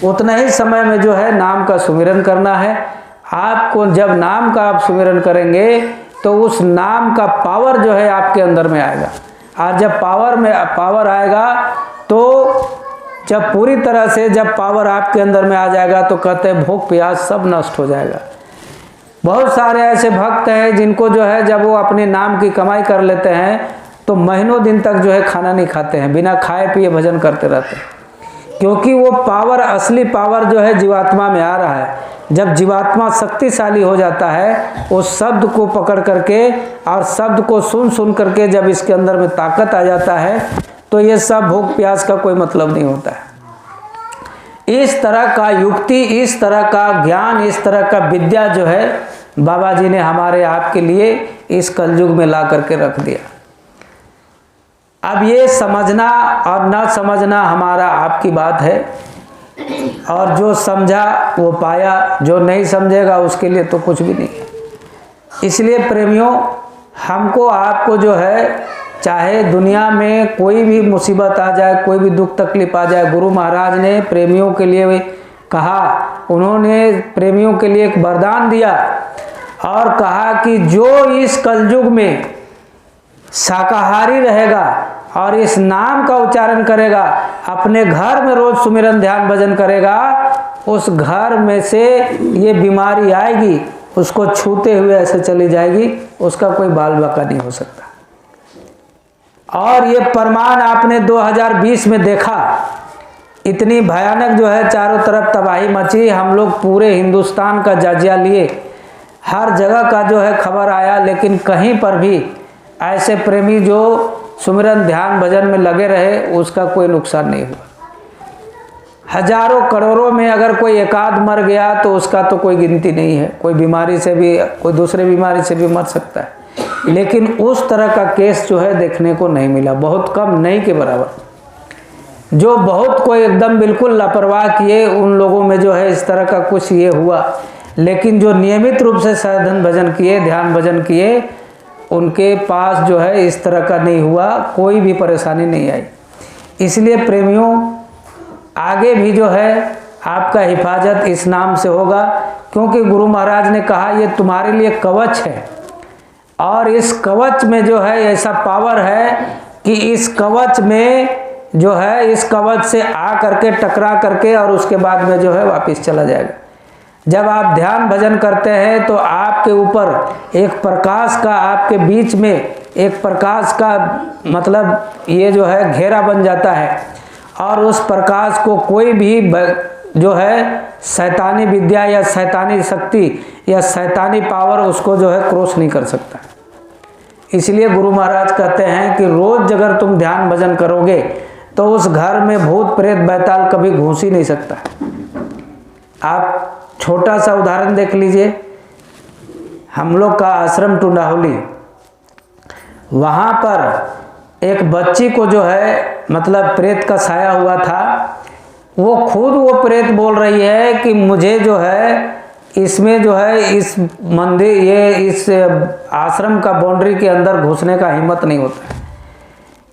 उतना ही समय में जो है नाम का सुमिरन करना है। आपको जब नाम का आप सुमिरन करेंगे तो उस नाम का पावर जो है आपके अंदर में आएगा, और जब पावर आएगा तो जब पूरी तरह से जब पावर आपके अंदर में आ जाएगा तो कहते हैं भूख प्यास सब नष्ट हो जाएगा। बहुत सारे ऐसे भक्त हैं जिनको जो है जब वो अपने नाम की कमाई कर लेते हैं तो महीनों दिन तक जो है खाना नहीं खाते हैं, बिना खाए पिए भजन करते रहते हैं, क्योंकि वो पावर, असली पावर जो है जीवात्मा में आ रहा है। जब जीवात्मा शक्तिशाली हो जाता है, उस शब्द को पकड़ करके और शब्द को सुन करके जब इसके अंदर में ताकत आ जाता है तो ये सब भूख प्यास का कोई मतलब नहीं होता है। इस तरह का युक्ति, इस तरह का ज्ञान, इस तरह का विद्या जो है बाबा जी ने हमारे आपके लिए इस कलयुग में ला करके रख दिया। अब ये समझना और न समझना हमारा आपकी बात है, और जो समझा वो पाया, जो नहीं समझेगा उसके लिए तो कुछ भी नहीं है। इसलिए प्रेमियों, हमको आपको जो है चाहे दुनिया में कोई भी मुसीबत आ जाए, कोई भी दुख तकलीफ आ जाए, गुरु महाराज ने प्रेमियों के लिए कहा, उन्होंने प्रेमियों के लिए एक वरदान दिया और कहा कि जो इस कलयुग में शाकाहारी रहेगा और इस नाम का उच्चारण करेगा, अपने घर में रोज सुमिरन ध्यान भजन करेगा, उस घर में से ये बीमारी आएगी, उसको छूते हुए ऐसे चली जाएगी, उसका कोई बाल बाका नहीं हो सकता। और ये प्रमाण आपने 2020 में देखा, इतनी भयानक जो है चारों तरफ तबाही मची। हम लोग पूरे हिंदुस्तान का जायजा लिए, हर जगह का जो है खबर आया, लेकिन कहीं पर भी ऐसे प्रेमी जो सुमिरन ध्यान भजन में लगे रहे उसका कोई नुकसान नहीं हुआ। हजारों करोड़ों में अगर कोई एकाध मर गया तो उसका तो कोई गिनती नहीं है। कोई बीमारी से भी, कोई दूसरे बीमारी से भी मर सकता है, लेकिन उस तरह का केस जो है देखने को नहीं मिला, बहुत कम, नहीं के बराबर। जो बहुत कोई एकदम बिल्कुल लापरवाह किए उन लोगों में जो है इस तरह का कुछ ये हुआ, लेकिन जो नियमित रूप से साधन भजन किए, ध्यान भजन किए, उनके पास जो है इस तरह का नहीं हुआ, कोई भी परेशानी नहीं आई। इसलिए प्रेमियों, आगे भी जो है आपका हिफाजत इस नाम से होगा, क्योंकि गुरु महाराज ने कहा ये तुम्हारे लिए कवच है, और इस कवच में जो है ऐसा पावर है कि इस कवच में जो है, इस कवच से आ करके टकरा करके और उसके बाद में जो है वापस चला जाएगा। जब आप ध्यान भजन करते हैं तो आपके ऊपर एक प्रकाश का, आपके बीच में एक प्रकाश का मतलब ये जो है घेरा बन जाता है, और उस प्रकाश को कोई भी जो है शैतानी विद्या या शैतानी शक्ति या शैतानी पावर उसको जो है क्रॉस नहीं कर सकता। इसलिए गुरु महाराज कहते हैं कि रोज अगर तुम ध्यान भजन करोगे तो उस घर में भूत प्रेत बैताल कभी घुस ही नहीं सकता। आप छोटा सा उदाहरण देख लीजिए, हम लोग का आश्रम टुंडाहोली, वहाँ पर एक बच्ची को जो है मतलब प्रेत का साया हुआ था। वो खुद वो प्रेत बोल रही है कि मुझे जो है इसमें जो है इस मंदिर, ये इस आश्रम का बाउंड्री के अंदर घुसने का हिम्मत नहीं होता,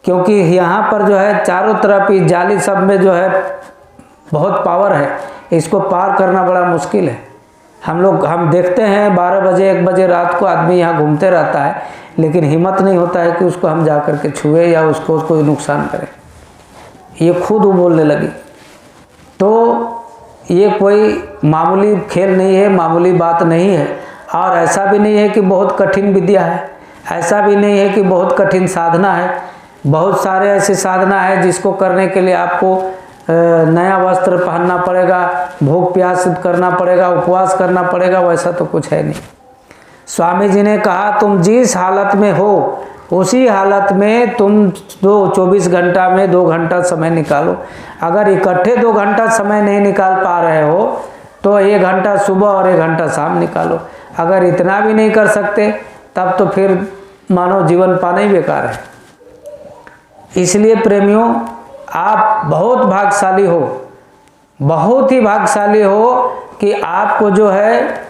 क्योंकि यहाँ पर जो है चारों तरफ इस जाली सब में जो है बहुत पावर है, इसको पार करना बड़ा मुश्किल है। हम देखते हैं 12 बजे 1 बजे रात को आदमी यहाँ घूमते रहता है, लेकिन हिम्मत नहीं होता है कि उसको हम जा कर के छुए या उसको कोई नुकसान करें। ये खुद वो बोलने लगी। तो ये कोई मामूली खेल नहीं है, मामूली बात नहीं है। और ऐसा भी नहीं है कि बहुत कठिन विद्या है, ऐसा भी नहीं है कि बहुत कठिन साधना है। बहुत सारे ऐसी साधना है जिसको करने के लिए आपको नया वस्त्र पहनना पड़ेगा, भूख प्यास करना पड़ेगा, उपवास करना पड़ेगा, वैसा तो कुछ है नहीं। स्वामी जी ने कहा तुम जिस हालत में हो उसी हालत में तुम 24 घंटा में 2 घंटा समय निकालो। अगर इकट्ठे 2 घंटा समय नहीं निकाल पा रहे हो तो 1 घंटा सुबह और 1 घंटा शाम निकालो। अगर इतना भी नहीं कर सकते तब तो फिर मानो जीवन पाना ही बेकार है। इसलिए प्रेमियों, आप बहुत भाग्यशाली हो, बहुत ही भाग्यशाली हो कि आपको जो है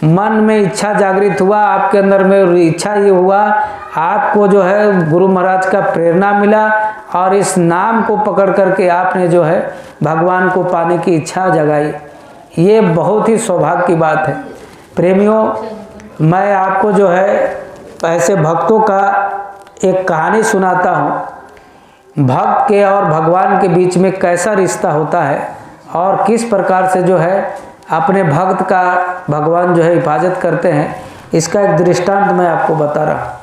मन में इच्छा जागृत हुआ, आपके अंदर में इच्छा ये हुआ, आपको जो है गुरु महाराज का प्रेरणा मिला और इस नाम को पकड़ करके आपने जो है भगवान को पाने की इच्छा जगाई। ये बहुत ही सौभाग्य की बात है। प्रेमियों, मैं आपको जो है ऐसे भक्तों का एक कहानी सुनाता हूँ। भक्त के और भगवान के बीच में कैसा रिश्ता होता है और किस प्रकार से जो है अपने भक्त का भगवान जो है हिफाजत करते हैं, इसका एक दृष्टांत मैं आपको बता रहा हूँ।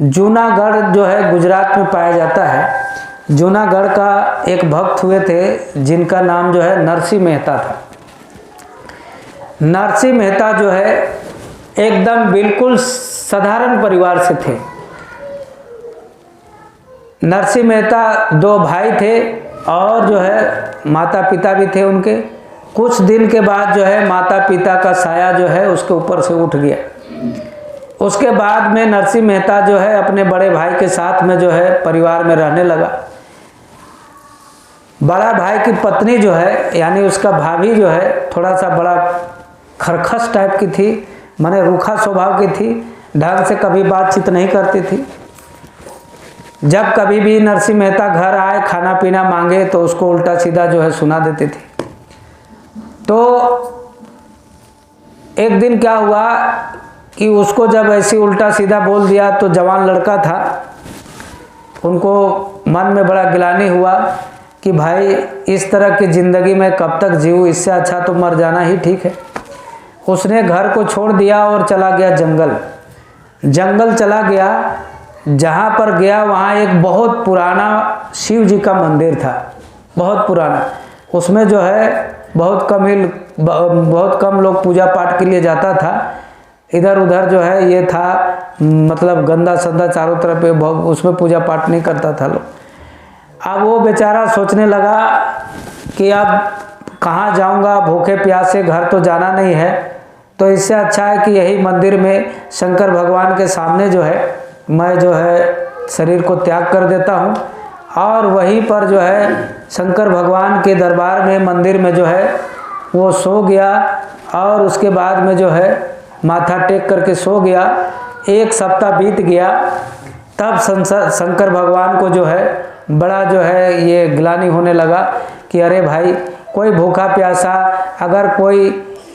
जूनागढ़ जो है गुजरात में पाया जाता है। जूनागढ़ का एक भक्त हुए थे जिनका नाम जो है नरसिंह मेहता था। नरसिंह मेहता जो है एकदम बिल्कुल साधारण परिवार से थे। नरसिंह मेहता 2 भाई थे और जो है माता पिता भी थे उनके। कुछ दिन के बाद जो है माता पिता का साया जो है उसके ऊपर से उठ गया। उसके बाद में नरसिंह मेहता जो है अपने बड़े भाई के साथ में जो है परिवार में रहने लगा। बड़ा भाई की पत्नी जो है यानी उसका भाभी जो है थोड़ा सा बड़ा खरखस टाइप की थी, माने रूखा स्वभाव की थी, ढंग से कभी बातचीत नहीं करती थी। जब कभी भी नरसिंह मेहता घर आए खाना पीना मांगे तो उसको उल्टा सीधा जो है सुना देती थी। तो एक दिन क्या हुआ कि उसको जब ऐसी उल्टा सीधा बोल दिया तो जवान लड़का था, उनको मन में बड़ा गिलानी हुआ कि भाई इस तरह की ज़िंदगी में कब तक जीऊँ, इससे अच्छा तो मर जाना ही ठीक है। उसने घर को छोड़ दिया और चला गया जंगल चला गया। जहाँ पर गया वहाँ एक बहुत पुराना शिव जी का मंदिर था, बहुत पुराना। उसमें जो है बहुत कम लोग पूजा पाठ के लिए जाता था। इधर उधर जो है ये था, मतलब गंदा संदा चारों तरफ पे, उसमें पूजा पाठ नहीं करता था लोग। अब वो बेचारा सोचने लगा कि अब कहाँ जाऊँगा, भूखे प्यासे घर तो जाना नहीं है, तो इससे अच्छा है कि यही मंदिर में शंकर भगवान के सामने जो है मैं जो है शरीर को त्याग कर देता हूँ और वहीं पर जो है शंकर भगवान के दरबार में मंदिर में जो है वो सो गया। और उसके बाद में जो है माथा टेक करके सो गया। 1 सप्ताह बीत गया। तब शंकर भगवान को जो है बड़ा जो है ये ग्लानि होने लगा कि अरे भाई, कोई भूखा प्यासा अगर कोई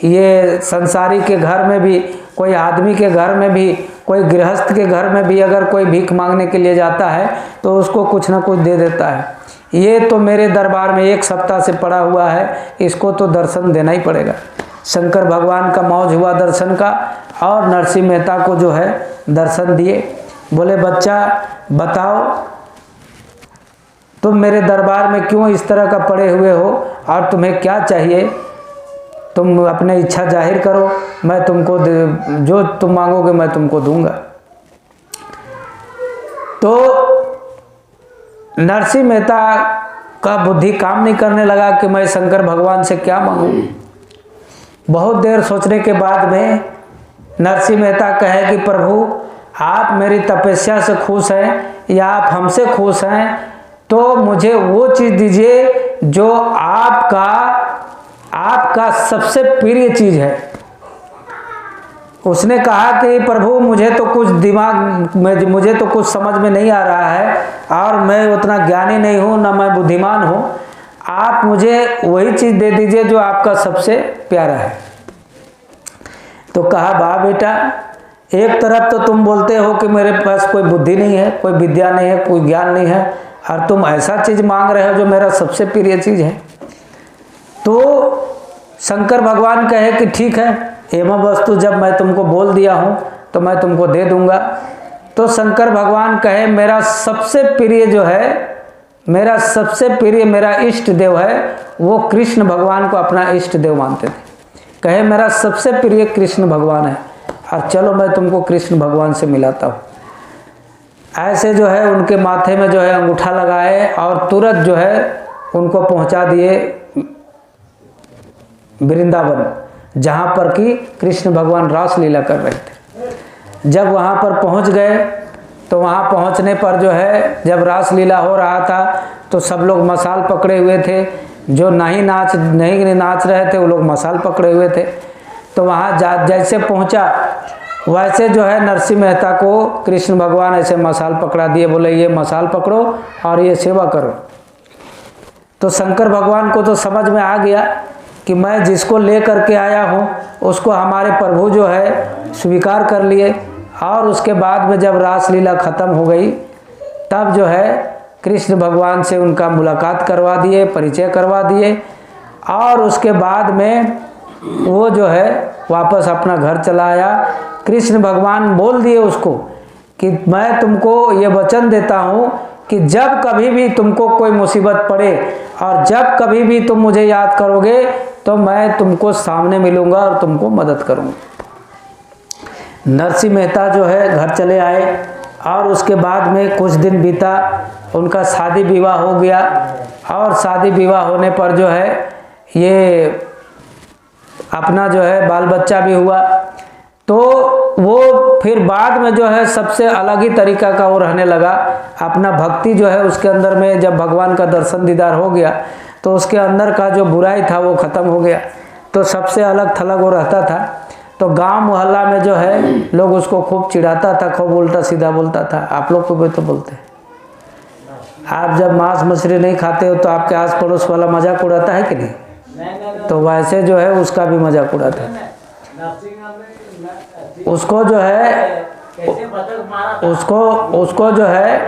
ये संसारी के घर में भी, कोई आदमी के घर में भी, कोई गृहस्थ के घर में भी अगर कोई भीख मांगने के लिए जाता है तो उसको कुछ ना कुछ दे देता है। ये तो मेरे दरबार में 1 सप्ताह से पड़ा हुआ है, इसको तो दर्शन देना ही पड़ेगा। शंकर भगवान का मौज हुआ दर्शन का और नरसिंह मेहता को जो है दर्शन दिए। बोले बच्चा बताओ, तुम मेरे दरबार में क्यों इस तरह का पड़े हुए हो और तुम्हें क्या चाहिए? तुम अपने इच्छा जाहिर करो, मैं तुमको जो तुम मांगोगे मैं तुमको दूंगा। तो नरसिंह मेहता का बुद्धि काम नहीं करने लगा कि मैं शंकर भगवान से क्या मांगूं। बहुत देर सोचने के बाद में नरसिंह मेहता कहे कि प्रभु, आप मेरी तपस्या से खुश हैं या आप हमसे खुश हैं, तो मुझे वो चीज़ दीजिए जो आपका सबसे प्रिय चीज़ है। उसने कहा कि प्रभु, मुझे तो कुछ दिमाग में, मुझे तो कुछ समझ में नहीं आ रहा है और मैं उतना ज्ञानी नहीं हूँ, ना मैं बुद्धिमान हूँ। आप मुझे वही चीज़ दे दीजिए जो आपका सबसे प्यारा है। तो कहा वाह बेटा, एक तरफ तो तुम बोलते हो कि मेरे पास कोई बुद्धि नहीं है, कोई विद्या नहीं है, कोई ज्ञान नहीं है, और तुम ऐसा चीज़ मांग रहे हो जो मेरा सबसे प्रिय चीज़ है। तो शंकर भगवान कहे कि ठीक है, एवं वस्तु जब मैं तुमको बोल दिया हूँ तो मैं तुमको दे दूंगा। तो शंकर भगवान कहे मेरा सबसे प्रिय जो है, मेरा सबसे प्रिय मेरा इष्ट देव है, वो कृष्ण भगवान को अपना इष्ट देव मानते थे। कहे मेरा सबसे प्रिय कृष्ण भगवान है और चलो मैं तुमको कृष्ण भगवान से मिलाता हूँ। ऐसे जो है उनके माथे में जो है अंगूठा लगाए और तुरंत जो है उनको पहुँचा दिए वृंदावन, जहाँ पर कि कृष्ण भगवान रास लीला कर रहे थे। जब वहाँ पर पहुँच गए तो वहाँ पहुँचने पर जो है जब रास लीला हो रहा था तो सब लोग मशाल पकड़े हुए थे, जो नहीं नाच रहे थे वो लोग मशाल पकड़े हुए थे। तो वहाँ जैसे पहुँचा वैसे जो है नरसिंह मेहता को कृष्ण भगवान ऐसे मशाल पकड़ा दिए, बोले ये मशाल पकड़ो और ये सेवा करो। तो शंकर भगवान को तो समझ में आ गया कि मैं जिसको ले करके आया हूँ उसको हमारे प्रभु जो है स्वीकार कर लिए। और उसके बाद में जब रासलीला ख़त्म हो गई तब जो है कृष्ण भगवान से उनका मुलाकात करवा दिए, परिचय करवा दिए और उसके बाद में वो जो है वापस अपना घर चला आया। कृष्ण भगवान बोल दिए उसको कि मैं तुमको ये वचन देता हूँ कि जब कभी भी तुमको कोई मुसीबत पड़े और जब कभी भी तुम मुझे याद करोगे तो मैं तुमको सामने मिलूंगा और तुमको मदद करूंगा। नरसिंह मेहता जो है घर चले आए और उसके बाद में कुछ दिन बीता, उनका शादी विवाह हो गया और शादी विवाह होने पर जो है ये अपना जो है बाल बच्चा भी हुआ। तो वो फिर बाद में जो है सबसे अलग ही तरीका का वो रहने लगा। अपना भक्ति जो है उसके अंदर में जब भगवान का दर्शन दीदार हो गया तो उसके अंदर का जो बुराई था वो ख़त्म हो गया, तो सबसे अलग थलग वो रहता था। तो गांव मोहल्ला में जो है लोग उसको खूब चिढ़ाता था, खूब उल्टा सीधा बोलता था। आप लोग को भी तो बोलते हैं, आप जब मांस मछली नहीं खाते हो तो आपके आस पड़ोस वाला मजाक उड़ाता है कि नहीं? तो वैसे जो है उसका भी मजाक उड़ाता है। उसको जो है उसको जो है,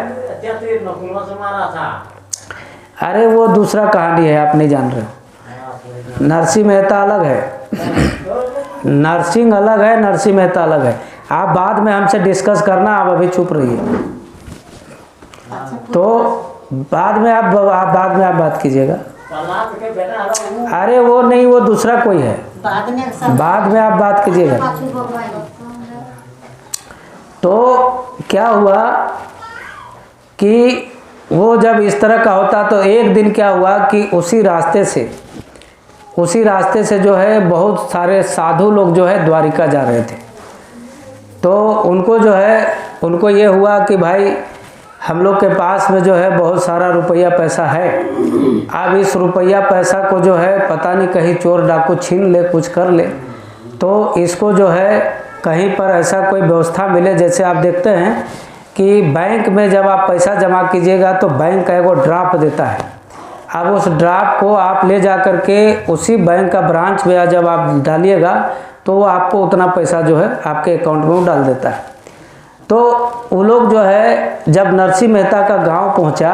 अरे वो दूसरा कहानी है, आप नहीं जान रहे हो। नरसिंह मेहता अलग है, नरसिंह अलग है, नरसिंह मेहता अलग है। आप बाद में हमसे डिस्कस करना, आप अभी चुप रहिए। तो बाद में आप बात कीजिएगा। अरे वो नहीं, वो दूसरा कोई है, बाद में आप बात कीजिएगा। तो क्या हुआ कि वो जब इस तरह का होता तो एक दिन क्या हुआ कि उसी रास्ते से जो है बहुत सारे साधु लोग जो है द्वारिका जा रहे थे। तो उनको जो है उनको ये हुआ कि भाई हम लोग के पास में जो है बहुत सारा रुपया पैसा है, अब इस रुपया पैसा को जो है पता नहीं कहीं चोर डाकू छीन ले, कुछ कर ले, तो इसको जो है कहीं पर ऐसा कोई व्यवस्था मिले। जैसे आप देखते हैं कि बैंक में जब आप पैसा जमा कीजिएगा तो बैंक का एगो ड्राफ्ट देता है। अब उस ड्राफ्ट को आप ले जा कर के उसी बैंक का ब्रांच में जब आप डालिएगा तो वो आपको उतना पैसा जो है आपके अकाउंट में डाल देता है। तो वो लोग जो है जब नरसिंह मेहता का गांव पहुंचा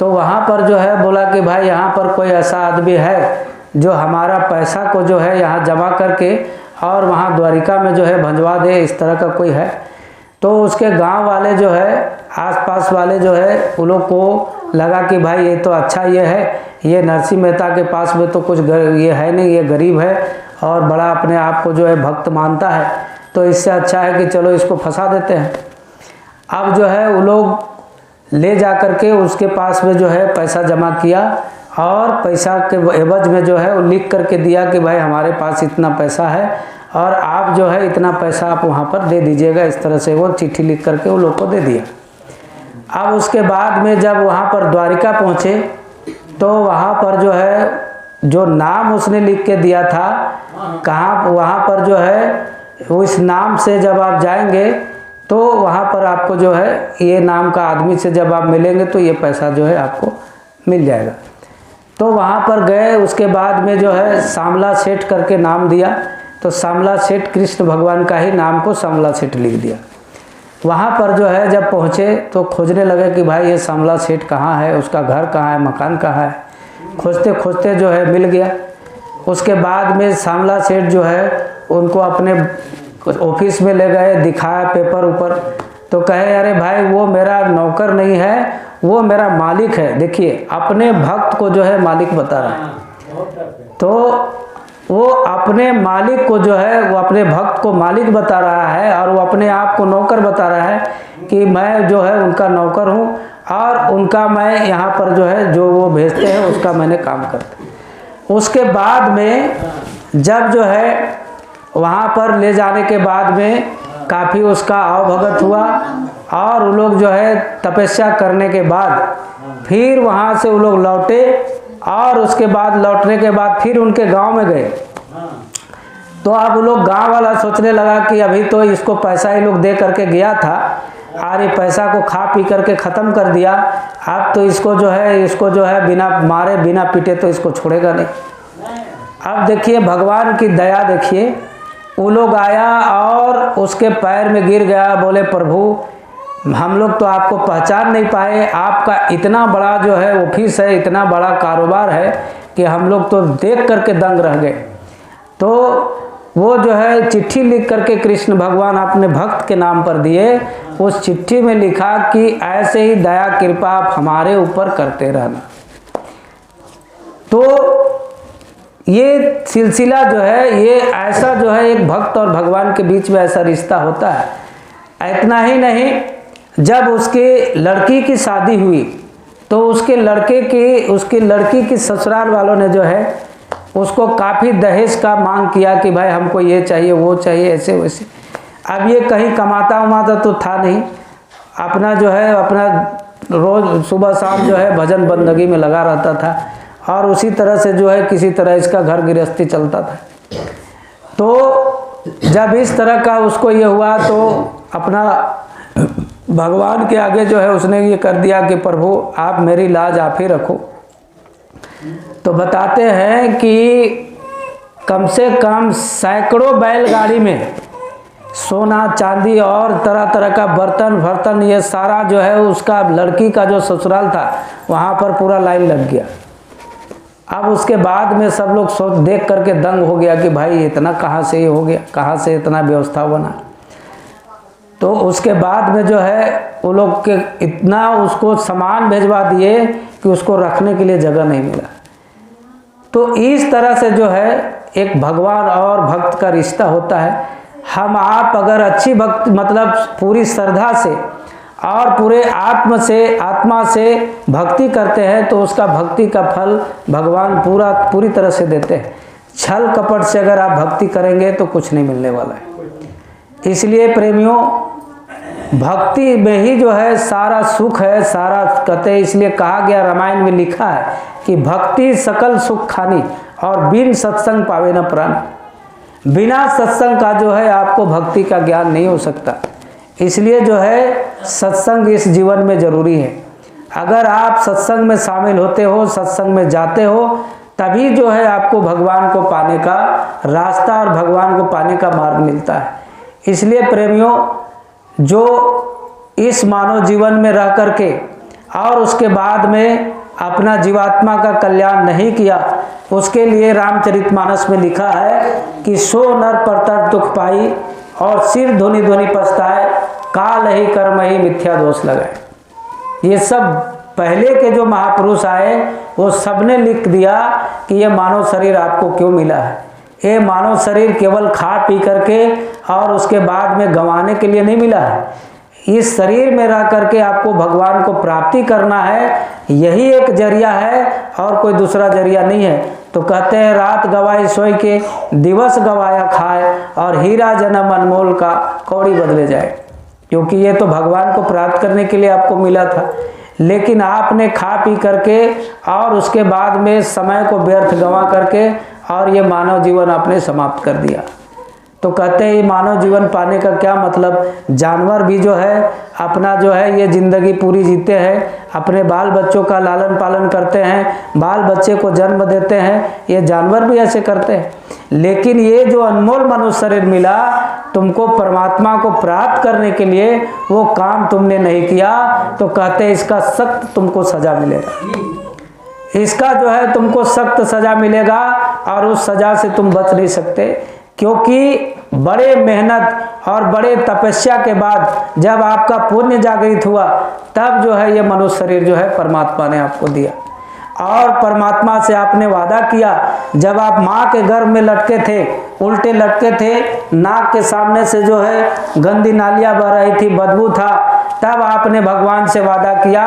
तो वहाँ पर जो है बोला कि भाई यहाँ पर कोई ऐसा आदमी है जो हमारा पैसा को जो है यहाँ जमा करके और वहाँ द्वारिका में जो है भंजवा दे, इस तरह का कोई है। तो उसके गांव वाले जो है, आसपास वाले जो है, उन लोग को लगा कि भाई ये तो अच्छा ये है, ये नरसिंह मेहता के पास में तो कुछ ये है नहीं, ये गरीब है और बड़ा अपने आप को जो है भक्त मानता है, तो इससे अच्छा है कि चलो इसको फंसा देते हैं। अब जो है वो लोग ले जा कर के उसके पास में जो है पैसा जमा किया और पैसा के एवज में जो है वो लिख करके दिया कि भाई हमारे पास इतना पैसा है और आप जो है इतना पैसा आप वहाँ पर दे दीजिएगा। इस तरह से वो चिट्ठी लिख करके वो लोग को दे दिया। अब उसके बाद में जब वहाँ पर द्वारिका पहुँचे तो वहाँ पर जो है जो नाम उसने लिख के दिया था, कहाँ वहाँ पर जो है उस नाम से जब आप जाएंगे तो वहाँ पर आपको जो है ये नाम का आदमी से जब आप मिलेंगे तो ये पैसा जो है आपको मिल जाएगा। तो वहाँ पर गए, उसके बाद में जो है शामला सेठ करके नाम दिया, तो शामला सेठ कृष्ण भगवान का ही नाम को शामला सेठ लिख दिया। वहाँ पर जो है जब पहुँचे तो खोजने लगे कि भाई ये शामला सेठ कहाँ है, उसका घर कहाँ है, मकान कहाँ है। खोजते खोजते जो है मिल गया। उसके बाद में श्यामला सेठ जो है उनको अपने ऑफिस में ले गए, दिखाया पेपर ऊपर, तो कहे अरे भाई वो मेरा नौकर नहीं है, वो मेरा मालिक है। देखिए अपने भक्त को जो है मालिक बता रहा है, तो वो अपने मालिक को जो है वो अपने भक्त को मालिक बता रहा है और वो अपने आप को नौकर बता रहा है कि मैं जो है उनका नौकर हूँ और उनका मैं यहाँ पर जो है जो वो भेजते हैं उसका मैंने काम करता। उसके बाद में जब जो है वहाँ पर ले जाने के बाद में काफ़ी उसका आवभगत हुआ और वो लोग जो है तपस्या करने के बाद फिर वहाँ से वो लोग लौटे और उसके बाद लौटने के बाद फिर उनके गांव में गए। तो अब वो लोग गांव वाला सोचने लगा कि अभी तो इसको पैसा ही लोग दे करके गया था और ये पैसा को खा पी करके ख़त्म कर दिया, अब तो इसको जो है बिना मारे बिना पीटे तो इसको छोड़ेगा नहीं। अब देखिए भगवान की दया देखिए, वो लोग आया और उसके पैर में गिर गया, बोले प्रभु हम लोग तो आपको पहचान नहीं पाए, आपका इतना बड़ा जो है ऑफिस है, इतना बड़ा कारोबार है कि हम लोग तो देख करके दंग रह गए। तो वो जो है चिट्ठी लिख करके कृष्ण भगवान अपने भक्त के नाम पर दिए। उस चिट्ठी में लिखा कि ऐसे ही दया कृपा आप हमारे ऊपर करते रहना। तो ये सिलसिला जो है ये ऐसा जो है एक भक्त और भगवान के बीच में ऐसा रिश्ता होता है। इतना ही नहीं, जब उसके लड़की की शादी हुई तो उसकी लड़की की ससुराल वालों ने जो है उसको काफ़ी दहेज का मांग किया कि भाई हमको ये चाहिए वो चाहिए ऐसे वैसे। अब ये कहीं कमाता उमाता तो था नहीं, अपना जो है अपना रोज़ सुबह शाम जो है भजन बंदगी में लगा रहता था और उसी तरह से जो है किसी तरह इसका घर गृहस्थी चलता था। तो जब इस तरह का उसको ये हुआ तो अपना भगवान के आगे जो है उसने ये कर दिया कि प्रभु आप मेरी लाज आप ही रखो। तो बताते हैं कि कम से कम सैकड़ों बैलगाड़ी में सोना चांदी और तरह तरह का बर्तन ये सारा जो है उसका लड़की का जो ससुराल था वहाँ पर पूरा लाइन लग गया। अब उसके बाद में सब लोग सोच देख करके दंग हो गया कि भाई इतना कहाँ से ये हो गया, कहाँ से इतना व्यवस्था बना। तो उसके बाद में जो है वो लोग के इतना उसको सामान भेजवा दिए कि उसको रखने के लिए जगह नहीं मिला। तो इस तरह से जो है एक भगवान और भक्त का रिश्ता होता है। हम आप अगर अच्छी भक्ति मतलब पूरी श्रद्धा से और पूरे आत्मा से भक्ति करते हैं तो उसका भक्ति का फल भगवान पूरी तरह से देते हैं। छल कपट से अगर आप भक्ति करेंगे तो कुछ नहीं मिलने वाला है। इसलिए प्रेमियों भक्ति में ही जो है सारा सुख है, सारा कहते, इसलिए कहा गया रामायण में लिखा है कि भक्ति सकल सुख खानी और बिन सत्संग पावे न प्राण। बिना सत्संग का जो है आपको भक्ति का ज्ञान नहीं हो सकता। इसलिए जो है सत्संग इस जीवन में जरूरी है। अगर आप सत्संग में शामिल होते हो, सत्संग में जाते हो, तभी जो है आपको भगवान को पाने का रास्ता और भगवान को पाने का मार्ग मिलता है। इसलिए प्रेमियों जो इस मानव जीवन में रह करके और उसके बाद में अपना जीवात्मा का कल्याण नहीं किया, उसके लिए रामचरितमानस में लिखा है कि सो नर परतर दुख पाई और सिर धोनी धोनी पछताए, काल ही कर्म ही मिथ्या दोष लगाए। ये सब पहले के जो महापुरुष आए वो सबने लिख दिया कि ये मानव शरीर आपको क्यों मिला है। ये मानव शरीर केवल खा पी करके और उसके बाद में गंवाने के लिए नहीं मिला है। इस शरीर में रह करके आपको भगवान को प्राप्ति करना है, यही एक जरिया है और कोई दूसरा जरिया नहीं है। तो कहते हैं रात गवाई सोई के दिवस गवाया खाए और हीरा जन्म अनमोल का कौड़ी बदले जाए। क्योंकि ये तो भगवान को प्राप्त करने के लिए आपको मिला था, लेकिन आपने खा पी करके और उसके बाद में समय को व्यर्थ गंवा करके और ये मानव जीवन आपने समाप्त कर दिया। तो कहते हैं ये मानव जीवन पाने का क्या मतलब। जानवर भी जो है अपना जो है ये ज़िंदगी पूरी जीते हैं, अपने बाल बच्चों का लालन पालन करते हैं, बाल बच्चे को जन्म देते हैं, ये जानवर भी ऐसे करते हैं। लेकिन ये जो अनमोल मनुष्य शरीर मिला तुमको परमात्मा को प्राप्त करने के लिए, वो काम तुमने नहीं किया तो कहते हैं इसका सख्त तुमको सजा मिलेगा। इसका जो है तुमको सख्त सजा मिलेगा और उस सजा से तुम बच नहीं सकते, क्योंकि बड़े मेहनत और बड़े तपस्या के बाद जब आपका पुण्य जागृत हुआ तब जो है ये मनुष्य शरीर जो है परमात्मा ने आपको दिया। और परमात्मा से आपने वादा किया, जब आप माँ के गर्भ में लटके थे, उल्टे लटके थे, नाक के सामने से जो है गंदी नालियाँ बह रही थी, बदबू था, तब आपने भगवान से वादा किया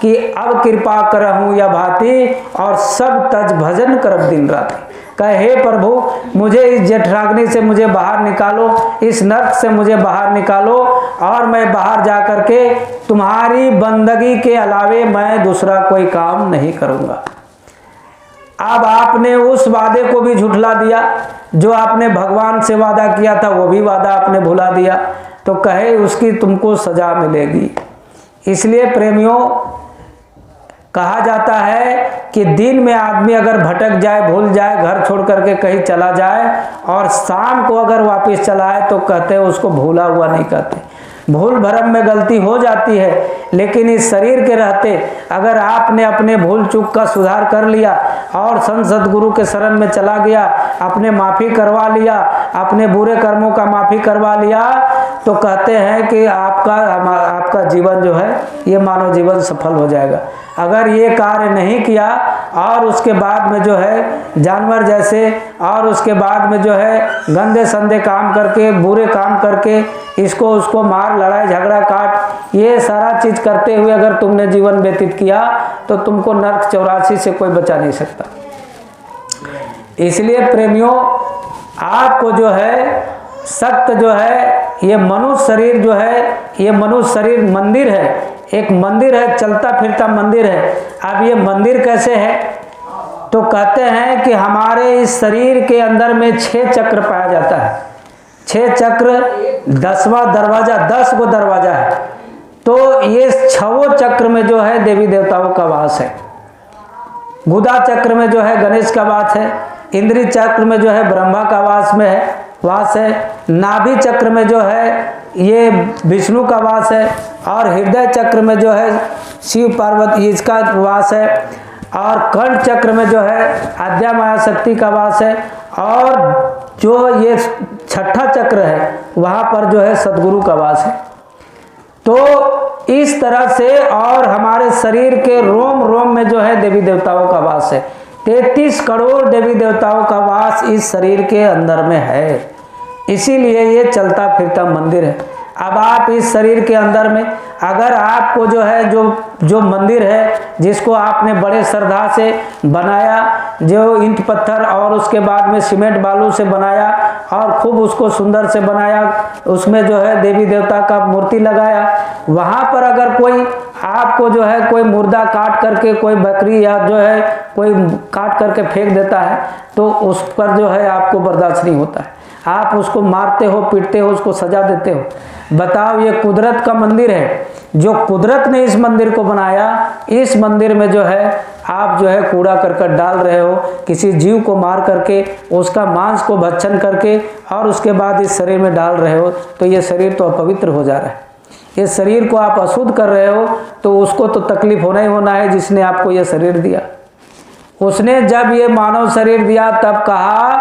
कि अब कृपा करहूँ या भांति और सब तज भजन करब दिन रात। कहे हे प्रभु मुझे इस जठराग्नि से मुझे बाहर निकालो, इस नर्क से मुझे बाहर निकालो और मैं बाहर जा कर के तुम्हारी बंदगी के अलावे मैं दूसरा कोई काम नहीं करूँगा। अब आपने उस वादे को भी झुठला दिया, जो आपने भगवान से वादा किया था वो भी वादा आपने भुला दिया, तो कहे उसकी तुमको सजा मिलेगी। इसलिए प्रेमियों कहा जाता है कि दिन में आदमी अगर भटक जाए, भूल जाए, घर छोड़ करके कहीं चला जाए और शाम को अगर वापस चला आए तो कहते हैं उसको भूला हुआ नहीं कहते। भूल भरम में गलती हो जाती है, लेकिन इस शरीर के रहते अगर आपने अपने भूल चूक का सुधार कर लिया और संत सद्गुरु के शरण में चला गया, अपने माफ़ी करवा लिया, अपने बुरे कर्मों का माफ़ी करवा लिया, तो कहते हैं कि आपका जीवन जो है ये मानव जीवन सफल हो जाएगा। अगर ये कार्य नहीं किया और उसके बाद में जो है जानवर जैसे और उसके बाद में जो है गंदे संदे काम करके, बुरे काम करके, इसको उसको मार, लड़ाई झगड़ा काट, ये सारा चीज़ करते हुए अगर तुमने जीवन व्यतीत किया तो तुमको नरक 84 से कोई बचा नहीं सकता। इसलिए प्रेमियों आपको जो है सख्त जो है ये मनुष्य शरीर जो है, ये मनुष्य शरीर मंदिर है, एक मंदिर है, चलता फिरता मंदिर है। अब ये मंदिर कैसे है? तो कहते हैं कि हमारे इस शरीर के अंदर में 6 चक्र पाया जाता है। 6 चक्र, 10वां दरवाजा, 10 गो दरवाजा है। तो ये 6 चक्र में जो है देवी देवताओं का वास है। गुदा चक्र में जो है गणेश का वास है, इंद्री चक्र में जो है ब्रह्मा का वास है, नाभि चक्र में जो है ये विष्णु का वास है, और हृदय चक्र में जो है शिव पार्वती इसका वास है, और कंठ चक्र में जो है आद्या माया शक्ति का वास है, और जो ये 6ठा चक्र है वहाँ पर जो है सद्गुरु का वास है। तो इस तरह से और हमारे शरीर के रोम रोम में जो है देवी देवताओं का वास है। 33 करोड़ देवी देवताओं का वास इस शरीर के अंदर में है, इसीलिए ये चलता फिरता मंदिर है। अब आप इस शरीर के अंदर में अगर आपको जो है जो मंदिर है जिसको आपने बड़े श्रद्धा से बनाया, जो ईंट पत्थर और उसके बाद में सीमेंट बालू से बनाया और खूब उसको सुंदर से बनाया, उसमें जो है देवी देवता का मूर्ति लगाया, वहाँ पर अगर कोई आपको जो है कोई मुर्दा काट करके, कोई बकरी या जो है कोई काट करके फेंक देता है तो उस पर जो है आपको बर्दाश्त नहीं होता है, आप उसको मारते हो, पीटते हो, उसको सजा देते हो। बताओ ये कुदरत का मंदिर है, जो कुदरत ने इस मंदिर को बनाया, इस मंदिर में जो है आप जो है कूड़ा करकट डाल रहे हो, किसी जीव को मार करके उसका मांस को भक्षण करके और उसके बाद इस शरीर में डाल रहे हो, तो ये शरीर तो अपवित्र हो जा रहा है। इस शरीर को आप अशुद्ध कर रहे हो तो उसको तो तकलीफ होना ही होना है जिसने आपको ये शरीर दिया। उसने जब ये मानव शरीर दिया तब कहा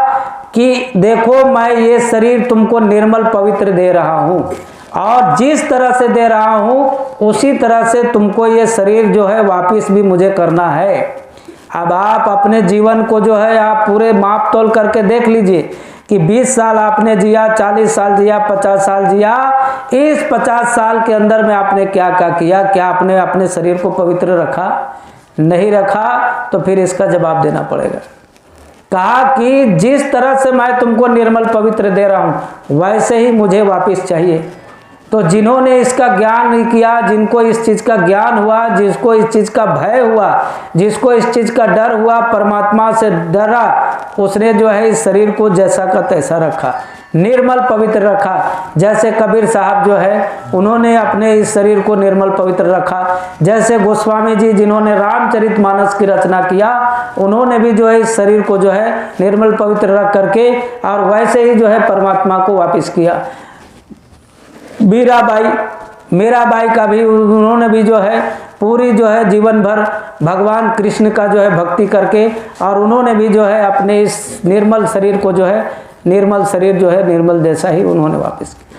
कि देखो मैं ये शरीर तुमको निर्मल पवित्र दे रहा हूँ, और जिस तरह से दे रहा हूँ उसी तरह से तुमको ये शरीर जो है वापस भी मुझे करना है। अब आप अपने जीवन को जो है आप पूरे माप तोल करके देख लीजिए कि 20 साल आपने जिया, 40 साल जिया, 50 साल जिया, इस 50 साल के अंदर में आपने क्या क्या किया? क्या आपने अपने शरीर को पवित्र रखा? नहीं रखा तो फिर इसका जवाब देना पड़ेगा। कहा कि जिस तरह से मैं तुमको निर्मल पवित्र दे रहा हूँ वैसे ही मुझे वापस चाहिए। तो जिन्होंने इसका ज्ञान नहीं किया, जिनको इस चीज़ का ज्ञान हुआ, जिसको इस चीज़ का भय हुआ, जिसको इस चीज़ का डर हुआ, परमात्मा से डरा, उसने जो है इस शरीर को जैसा का तैसा रखा, निर्मल पवित्र रखा। जैसे कबीर साहब जो है उन्होंने अपने इस शरीर को निर्मल पवित्र रखा, जैसे गोस्वामी जी जिन्होंने रामचरितमानस की रचना किया उन्होंने भी जो है इस शरीर को जो है निर्मल पवित्र रख करके और वैसे ही जो है परमात्मा को वापस किया। मीराबाई का भी उन्होंने भी जो है पूरी जो है जीवन भर भगवान कृष्ण का जो है भक्ति करके, और उन्होंने भी जो है अपने इस निर्मल शरीर को जो है, निर्मल शरीर जो है निर्मल जैसा ही उन्होंने वापस किया।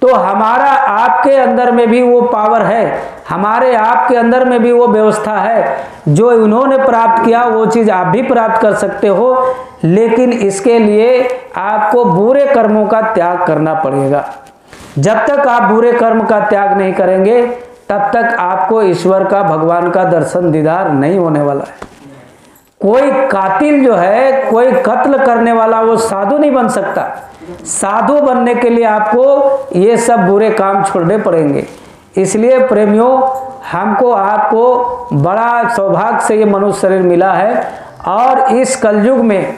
तो हमारा आपके अंदर में भी वो पावर है, हमारे आपके अंदर में भी वो व्यवस्था है, जो उन्होंने प्राप्त किया वो चीज़ आप भी प्राप्त कर सकते हो। लेकिन इसके लिए आपको बुरे कर्मों का त्याग करना पड़ेगा। जब तक आप बुरे कर्म का त्याग नहीं करेंगे तब तक आपको ईश्वर का, भगवान का दर्शन दीदार नहीं होने वाला है। कोई कातिल जो है, कोई कत्ल करने वाला, वो साधु नहीं बन सकता। साधु बनने के लिए आपको ये सब बुरे काम छोड़ने पड़ेंगे। इसलिए प्रेमियों, हमको आपको बड़ा सौभाग्य से ये मनुष्य शरीर मिला है, और इस कलयुग में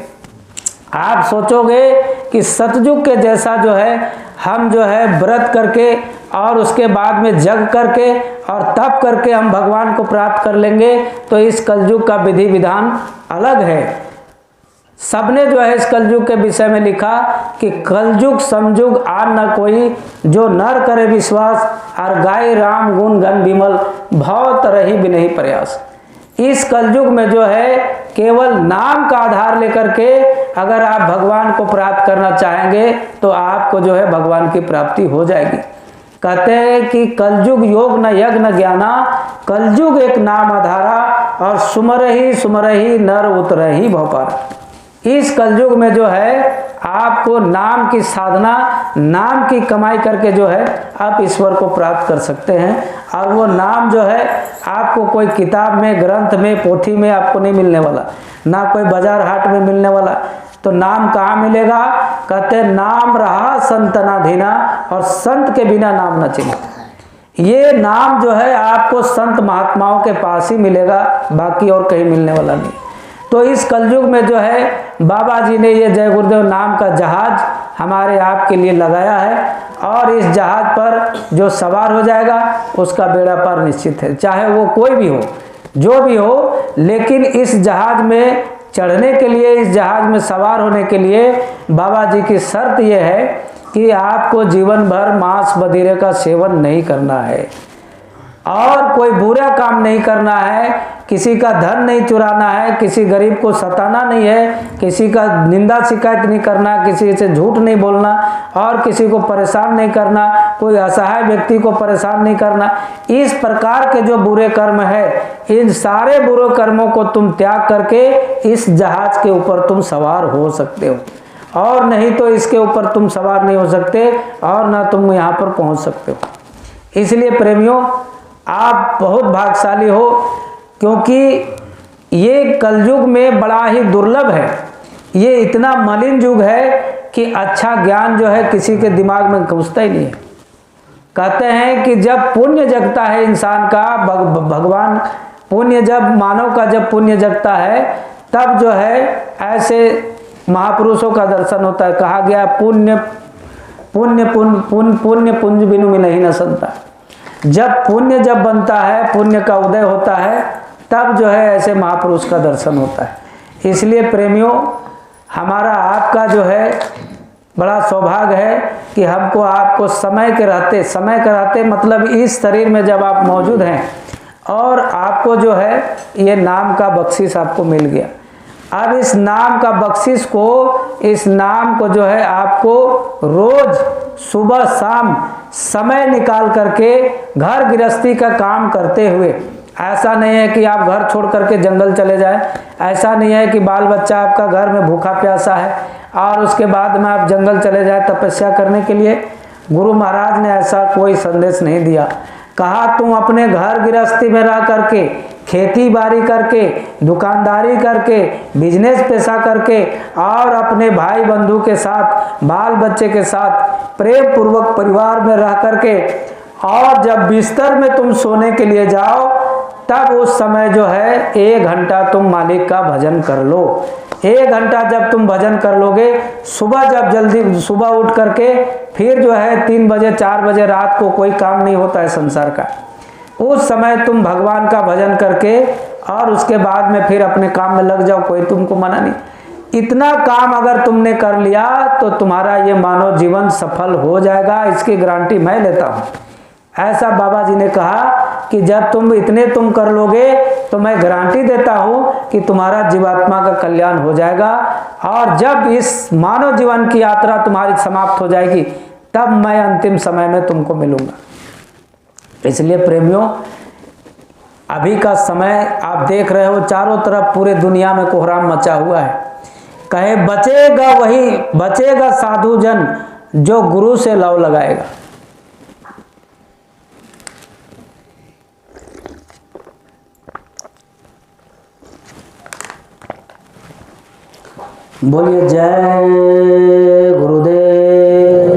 आप सोचोगे कि सतयुग के जैसा जो है हम जो है व्रत करके और उसके बाद में जग करके और तप करके हम भगवान को प्राप्त कर लेंगे, तो इस कलयुग का विधि विधान अलग है। सबने जो है इस कलयुग के विषय में लिखा कि कलयुग समयुग आन न कोई, जो नर करे विश्वास, और गाय राम गुण गण विमल, भव तरही बिनहि प्रयास। इस कलयुग में जो है केवल नाम का आधार लेकर के अगर आप भगवान को प्राप्त करना चाहेंगे तो आपको जो है भगवान की प्राप्ति हो जाएगी। कहते हैं कि कलयुग योग न यज्ञ न ज्ञाना, कलयुग एक नाम आधारा, और सुमरही नर उतरही भवपार। इस कलयुग में जो है आपको नाम की साधना, नाम की कमाई करके जो है आप ईश्वर को प्राप्त कर सकते हैं। और वो नाम जो है आपको कोई किताब में, ग्रंथ में, पोथी में आपको नहीं मिलने वाला, ना कोई बाजार हाट में मिलने वाला। तो नाम कहाँ मिलेगा? कहते हैं नाम रहा संतनाधीना, और संत के बिना नाम न चिन्ह। ये नाम जो है आपको संत महात्माओं के पास ही मिलेगा, बाकी और कहीं मिलने वाला नहीं। तो इस कलयुग में जो है बाबा जी ने ये जय गुरुदेव नाम का जहाज हमारे आपके लिए लगाया है, और इस जहाज पर जो सवार हो जाएगा उसका बेड़ा पार निश्चित है, चाहे वो कोई भी हो, जो भी हो। लेकिन इस जहाज में चढ़ने के लिए, इस जहाज में सवार होने के लिए बाबा जी की शर्त ये है कि आपको जीवन भर मांस मदिरे का सेवन नहीं करना है, और कोई बुरा काम नहीं करना है, किसी का धन नहीं चुराना है, किसी गरीब को सताना नहीं है, किसी का निंदा शिकायत नहीं करना, किसी से झूठ नहीं बोलना, और किसी को परेशान नहीं करना, कोई असहाय व्यक्ति को परेशान नहीं करना। इस प्रकार के जो बुरे कर्म है, इन सारे बुरे कर्मों को तुम त्याग करके इस जहाज के ऊपर तुम सवार हो सकते हो, और नहीं तो इसके ऊपर तुम सवार नहीं हो सकते, और ना तुम यहाँ पर पहुँच सकते हो। इसलिए प्रेमियों, आप बहुत भाग्यशाली हो, क्योंकि ये कलयुग में बड़ा ही दुर्लभ है। ये इतना मलिन युग है कि अच्छा ज्ञान जो है किसी के दिमाग में घुसता ही नहीं है। कहते हैं कि जब पुण्य जगता है इंसान का, भगवान पुण्य, जब मानव का जब पुण्य जगता है, तब जो है ऐसे महापुरुषों का दर्शन होता है। कहा गया पुण्य पुण्य पुण्य पुण्य पुण्य पुंज बिनु मिलहि न संता। जब पुण्य जब बनता है, पुण्य का उदय होता है, तब जो है ऐसे महापुरुष का दर्शन होता है। इसलिए प्रेमियों, हमारा आपका जो है बड़ा सौभाग्य है कि हमको आपको समय के रहते मतलब इस शरीर में जब आप मौजूद हैं, और आपको जो है ये नाम का बख्शिश आपको मिल गया। अब इस नाम का बख्शिश को, इस नाम को जो है आपको रोज सुबह शाम समय निकाल करके घर गृहस्थी का काम करते हुए, ऐसा नहीं है कि आप घर छोड़ करके जंगल चले जाएं, ऐसा नहीं है कि बाल बच्चा आपका घर में भूखा प्यासा है और उसके बाद में आप जंगल चले जाएं तपस्या करने के लिए। गुरु महाराज ने ऐसा कोई संदेश नहीं दिया। कहा तुम अपने घर गृहस्थी में रह करके, खेती बाड़ी करके, दुकानदारी करके, बिजनेस पैसा करके, और अपने भाई बंधु के साथ, बाल बच्चे के साथ प्रेम पूर्वक परिवार में रह करके, और जब बिस्तर में तुम सोने के लिए जाओ, तब उस समय जो है 1 घंटा तुम मालिक का भजन कर लो। 1 घंटा जब तुम भजन कर लोगे, सुबह जब जल्दी सुबह उठ करके, फिर जो है 3 बजे 4 बजे रात को कोई काम नहीं होता है संसार का, उस समय तुम भगवान का भजन करके और उसके बाद में फिर अपने काम में लग जाओ, कोई तुमको मना नहीं। इतना काम अगर तुमने कर लिया तो तुम्हारा ये मानव जीवन सफल हो जाएगा, इसकी गारंटी मैं लेता हूँ। ऐसा बाबा जी ने कहा कि जब तुम कर लोगे तो मैं गारंटी देता हूँ कि तुम्हारा जीवात्मा का कल्याण हो जाएगा, और जब इस मानव जीवन की यात्रा तुम्हारी समाप्त हो जाएगी तब मैं अंतिम समय में तुमको मिलूंगा। इसलिए प्रेमियों, अभी का समय आप देख रहे हो चारों तरफ पूरे दुनिया में कोहराम मचा हुआ है। कहे बचेगा साधु जन जो गुरु से लव लगाएगा। बोलिए जय गुरुदेव,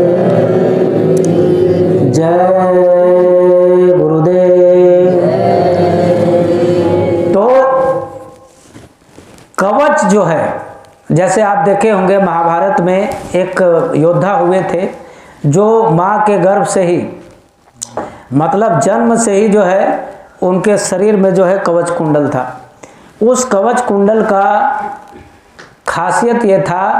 जय गुरुदेव। तो कवच जो है, जैसे आप देखे होंगे महाभारत में एक योद्धा हुए थे जो माँ के गर्भ से ही, मतलब जन्म से ही जो है उनके शरीर में जो है कवच कुंडल था। उस कवच कुंडल का खासियत ये था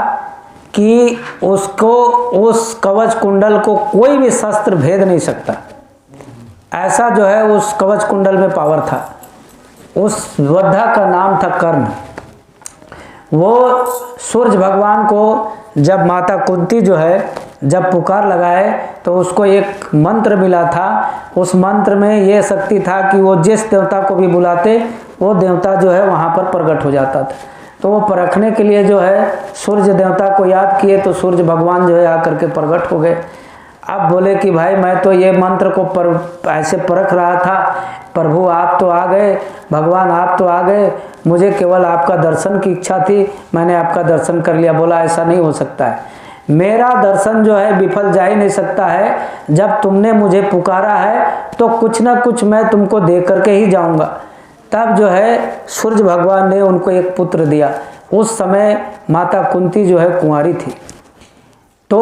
कि उसको, उस कवच कुंडल को कोई भी शस्त्र भेद नहीं सकता, ऐसा जो है उस कवच कुंडल में पावर था। उस योद्धा का नाम था कर्ण। वो सूर्य भगवान को जब माता कुंती जो है जब पुकार लगाए तो उसको एक मंत्र मिला था। उस मंत्र में ये शक्ति था कि वो जिस देवता को भी बुलाते वो देवता जो है वहाँ पर प्रकट हो जाता था। तो वो परखने के लिए जो है सूर्य देवता को याद किए तो सूर्य भगवान जो है आकर के प्रकट हो गए। अब बोले कि भाई मैं तो ये मंत्र को ऐसे परख रहा था, प्रभु आप तो आ गए, भगवान आप तो आ गए, मुझे केवल आपका दर्शन की इच्छा थी, मैंने आपका दर्शन कर लिया। बोला ऐसा नहीं हो सकता है, मेरा दर्शन जो है विफल जा ही नहीं सकता है। जब तुमने मुझे पुकारा है तो कुछ ना कुछ मैं तुमको दे करके ही जाऊंगा। तब जो है सूर्य भगवान ने उनको एक पुत्र दिया। उस समय माता कुंती जो है कुंवारी थी। तो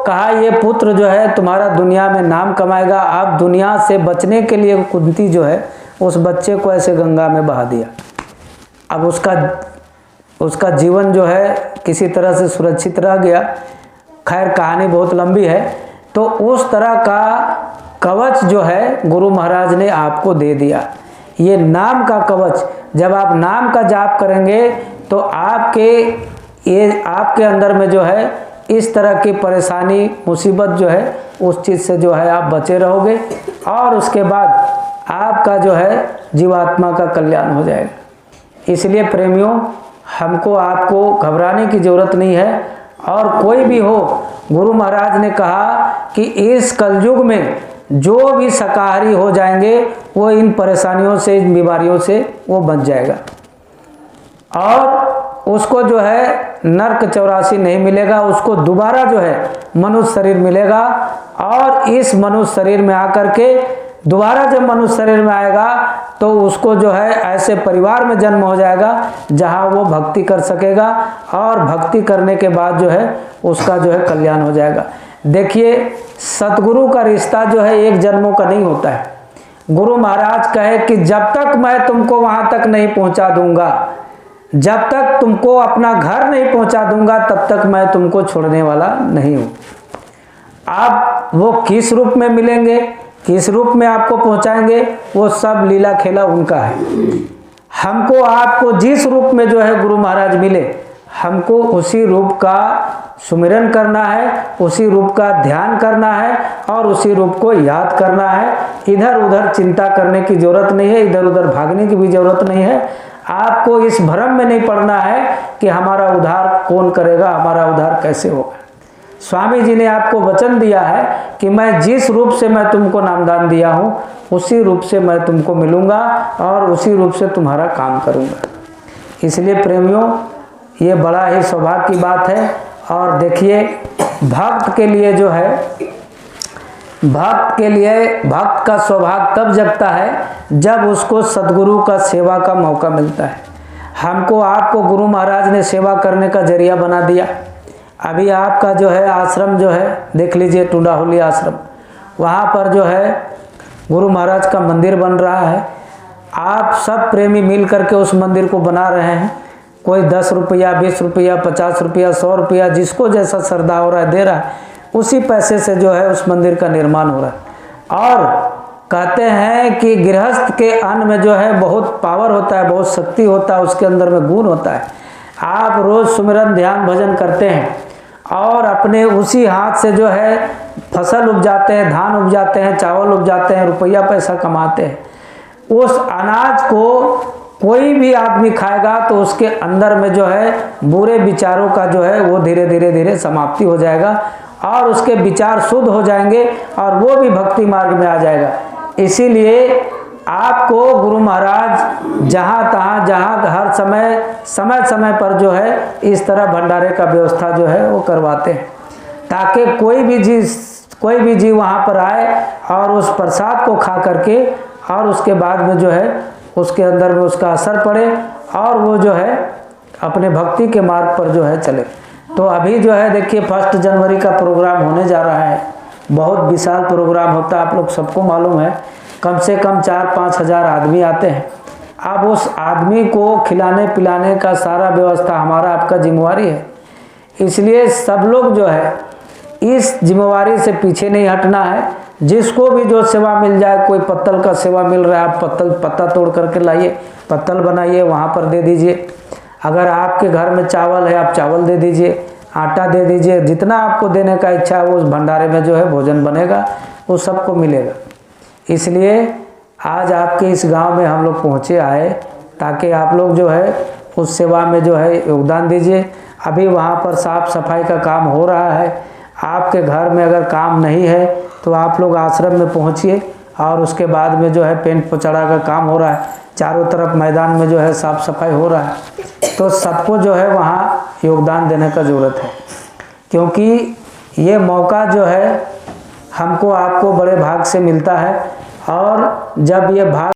कहा ये पुत्र जो है तुम्हारा दुनिया में नाम कमाएगा। आप दुनिया से बचने के लिए कुंती जो है उस बच्चे को ऐसे गंगा में बहा दिया। अब उसका जीवन जो है किसी तरह से सुरक्षित रह गया। खैर कहानी बहुत लंबी है। तो उस तरह का कवच जो है गुरु महाराज ने आपको दे दिया। ये नाम का कवच, जब आप नाम का जाप करेंगे तो आपके अंदर में जो है इस तरह की परेशानी मुसीबत जो है उस चीज़ से जो है आप बचे रहोगे, और उसके बाद आपका जो है जीवात्मा का कल्याण हो जाएगा। इसलिए प्रेमियों, हमको आपको घबराने की ज़रूरत नहीं है। और कोई भी हो, गुरु महाराज ने कहा कि इस कलयुग में जो भी शाकाहारी हो जाएंगे वो इन परेशानियों से, इन बीमारियों से वो बच जाएगा, और उसको जो है नरक 84 नहीं मिलेगा। उसको दोबारा जो है मनुष्य शरीर मिलेगा, और इस मनुष्य शरीर में आकर के दोबारा जब मनुष्य शरीर में आएगा तो उसको जो है ऐसे परिवार में जन्म हो जाएगा जहां वो भक्ति कर सकेगा, और भक्ति करने के बाद जो है उसका जो है कल्याण हो जाएगा। देखिए, सतगुरु का रिश्ता जो है एक जन्मों का नहीं होता है। गुरु महाराज कहे कि जब तक मैं तुमको वहां तक नहीं पहुंचा दूंगा, जब तक तुमको अपना घर नहीं पहुंचा दूंगा, तब तक मैं तुमको छोड़ने वाला नहीं हूं। आप वो किस रूप में मिलेंगे, किस रूप में आपको पहुंचाएंगे, वो सब लीला खेला उनका है। हमको आपको जिस रूप में जो है गुरु महाराज मिले, हमको उसी रूप का सुमिरन करना है, उसी रूप का ध्यान करना है, और उसी रूप को याद करना है। इधर उधर चिंता करने की जरूरत नहीं है, इधर उधर भागने की भी जरूरत नहीं है। आपको इस भ्रम में नहीं पड़ना है कि हमारा उद्धार कौन करेगा, हमारा उद्धार कैसे होगा। स्वामी जी ने आपको वचन दिया है कि मैं जिस रूप से मैं तुमको नामदान दिया हूँ उसी रूप से मैं तुमको मिलूंगा, और उसी रूप से तुम्हारा काम करूंगा। इसलिए प्रेमियों, ये बड़ा ही सौभाग्य की बात है। और देखिए, भक्त के लिए जो है, भक्त का सौभाग्य तब जगता है जब उसको सद्गुरु का सेवा का मौका मिलता है। हमको आपको गुरु महाराज ने सेवा करने का जरिया बना दिया। अभी आपका जो है आश्रम जो है देख लीजिए, टुंडाहोली आश्रम, वहाँ पर जो है गुरु महाराज का मंदिर बन रहा है। आप सब प्रेमी मिल करके उस मंदिर को बना रहे हैं। कोई 10 रुपया, 20 रुपया, 50 रुपया, 100 रुपया, जिसको जैसा श्रद्धा हो रहा है दे रहा है। उसी पैसे से जो है उस मंदिर का निर्माण हो रहा है। और कहते हैं कि गृहस्थ के अन्न में जो है बहुत पावर होता है, बहुत शक्ति होता है, उसके अंदर में गुण होता है। आप रोज़ सुमिरन ध्यान भजन करते हैं और अपने उसी हाथ से जो है फसल उपजाते हैं, धान उपजाते हैं, चावल उपजाते हैं, रुपया पैसा कमाते हैं। उस अनाज को कोई भी आदमी खाएगा तो उसके अंदर में जो है बुरे विचारों का जो है वो धीरे धीरे समाप्ति हो जाएगा और उसके विचार शुद्ध हो जाएंगे और वो भी भक्ति मार्ग में आ जाएगा। इसीलिए आपको गुरु महाराज जहाँ तहाँ जहाँ हर समय पर जो है इस तरह भंडारे का व्यवस्था जो है वो करवाते हैं, ताकि कोई भी जीव वहाँ पर आए और उस प्रसाद को खा करके और उसके बाद में जो है उसके अंदर में उसका असर पड़े और वो जो है अपने भक्ति के मार्ग पर जो है चले। तो अभी जो है देखिए 1 जनवरी का प्रोग्राम होने जा रहा है, बहुत विशाल प्रोग्राम होता है, आप लोग सबको मालूम है। कम से कम 4-5 हज़ार आदमी आते हैं। अब उस आदमी को खिलाने पिलाने का सारा व्यवस्था हमारा आपका जिम्मेवारी है। इसलिए सब लोग जो है इस जिम्मेवारी से पीछे नहीं हटना है। जिसको भी जो सेवा मिल जाए, कोई पत्तल का सेवा मिल रहा है, आप पत्ता तोड़ करके लाइए, पत्तल बनाइए, वहाँ पर दे दीजिए। अगर आपके घर में चावल है, आप चावल दे दीजिए, आटा दे दीजिए, जितना आपको देने का इच्छा है वो उस भंडारे में जो है भोजन बनेगा, वो सबको मिलेगा। इसलिए आज आपके इस गांव में हम लोग पहुँचे आए ताकि आप लोग जो है उस सेवा में जो है योगदान दीजिए। अभी वहाँ पर साफ सफाई का काम हो रहा है। आपके घर में अगर काम नहीं है तो आप लोग आश्रम में पहुँचिए और उसके बाद में जो है पेंट पोचाड़ा का काम हो रहा है, चारों तरफ मैदान में जो है साफ सफाई हो रहा है। तो सबको जो है वहाँ योगदान देने का ज़रूरत है, क्योंकि ये मौका जो है हमको आपको बड़े भाग से मिलता है। और जब ये भाग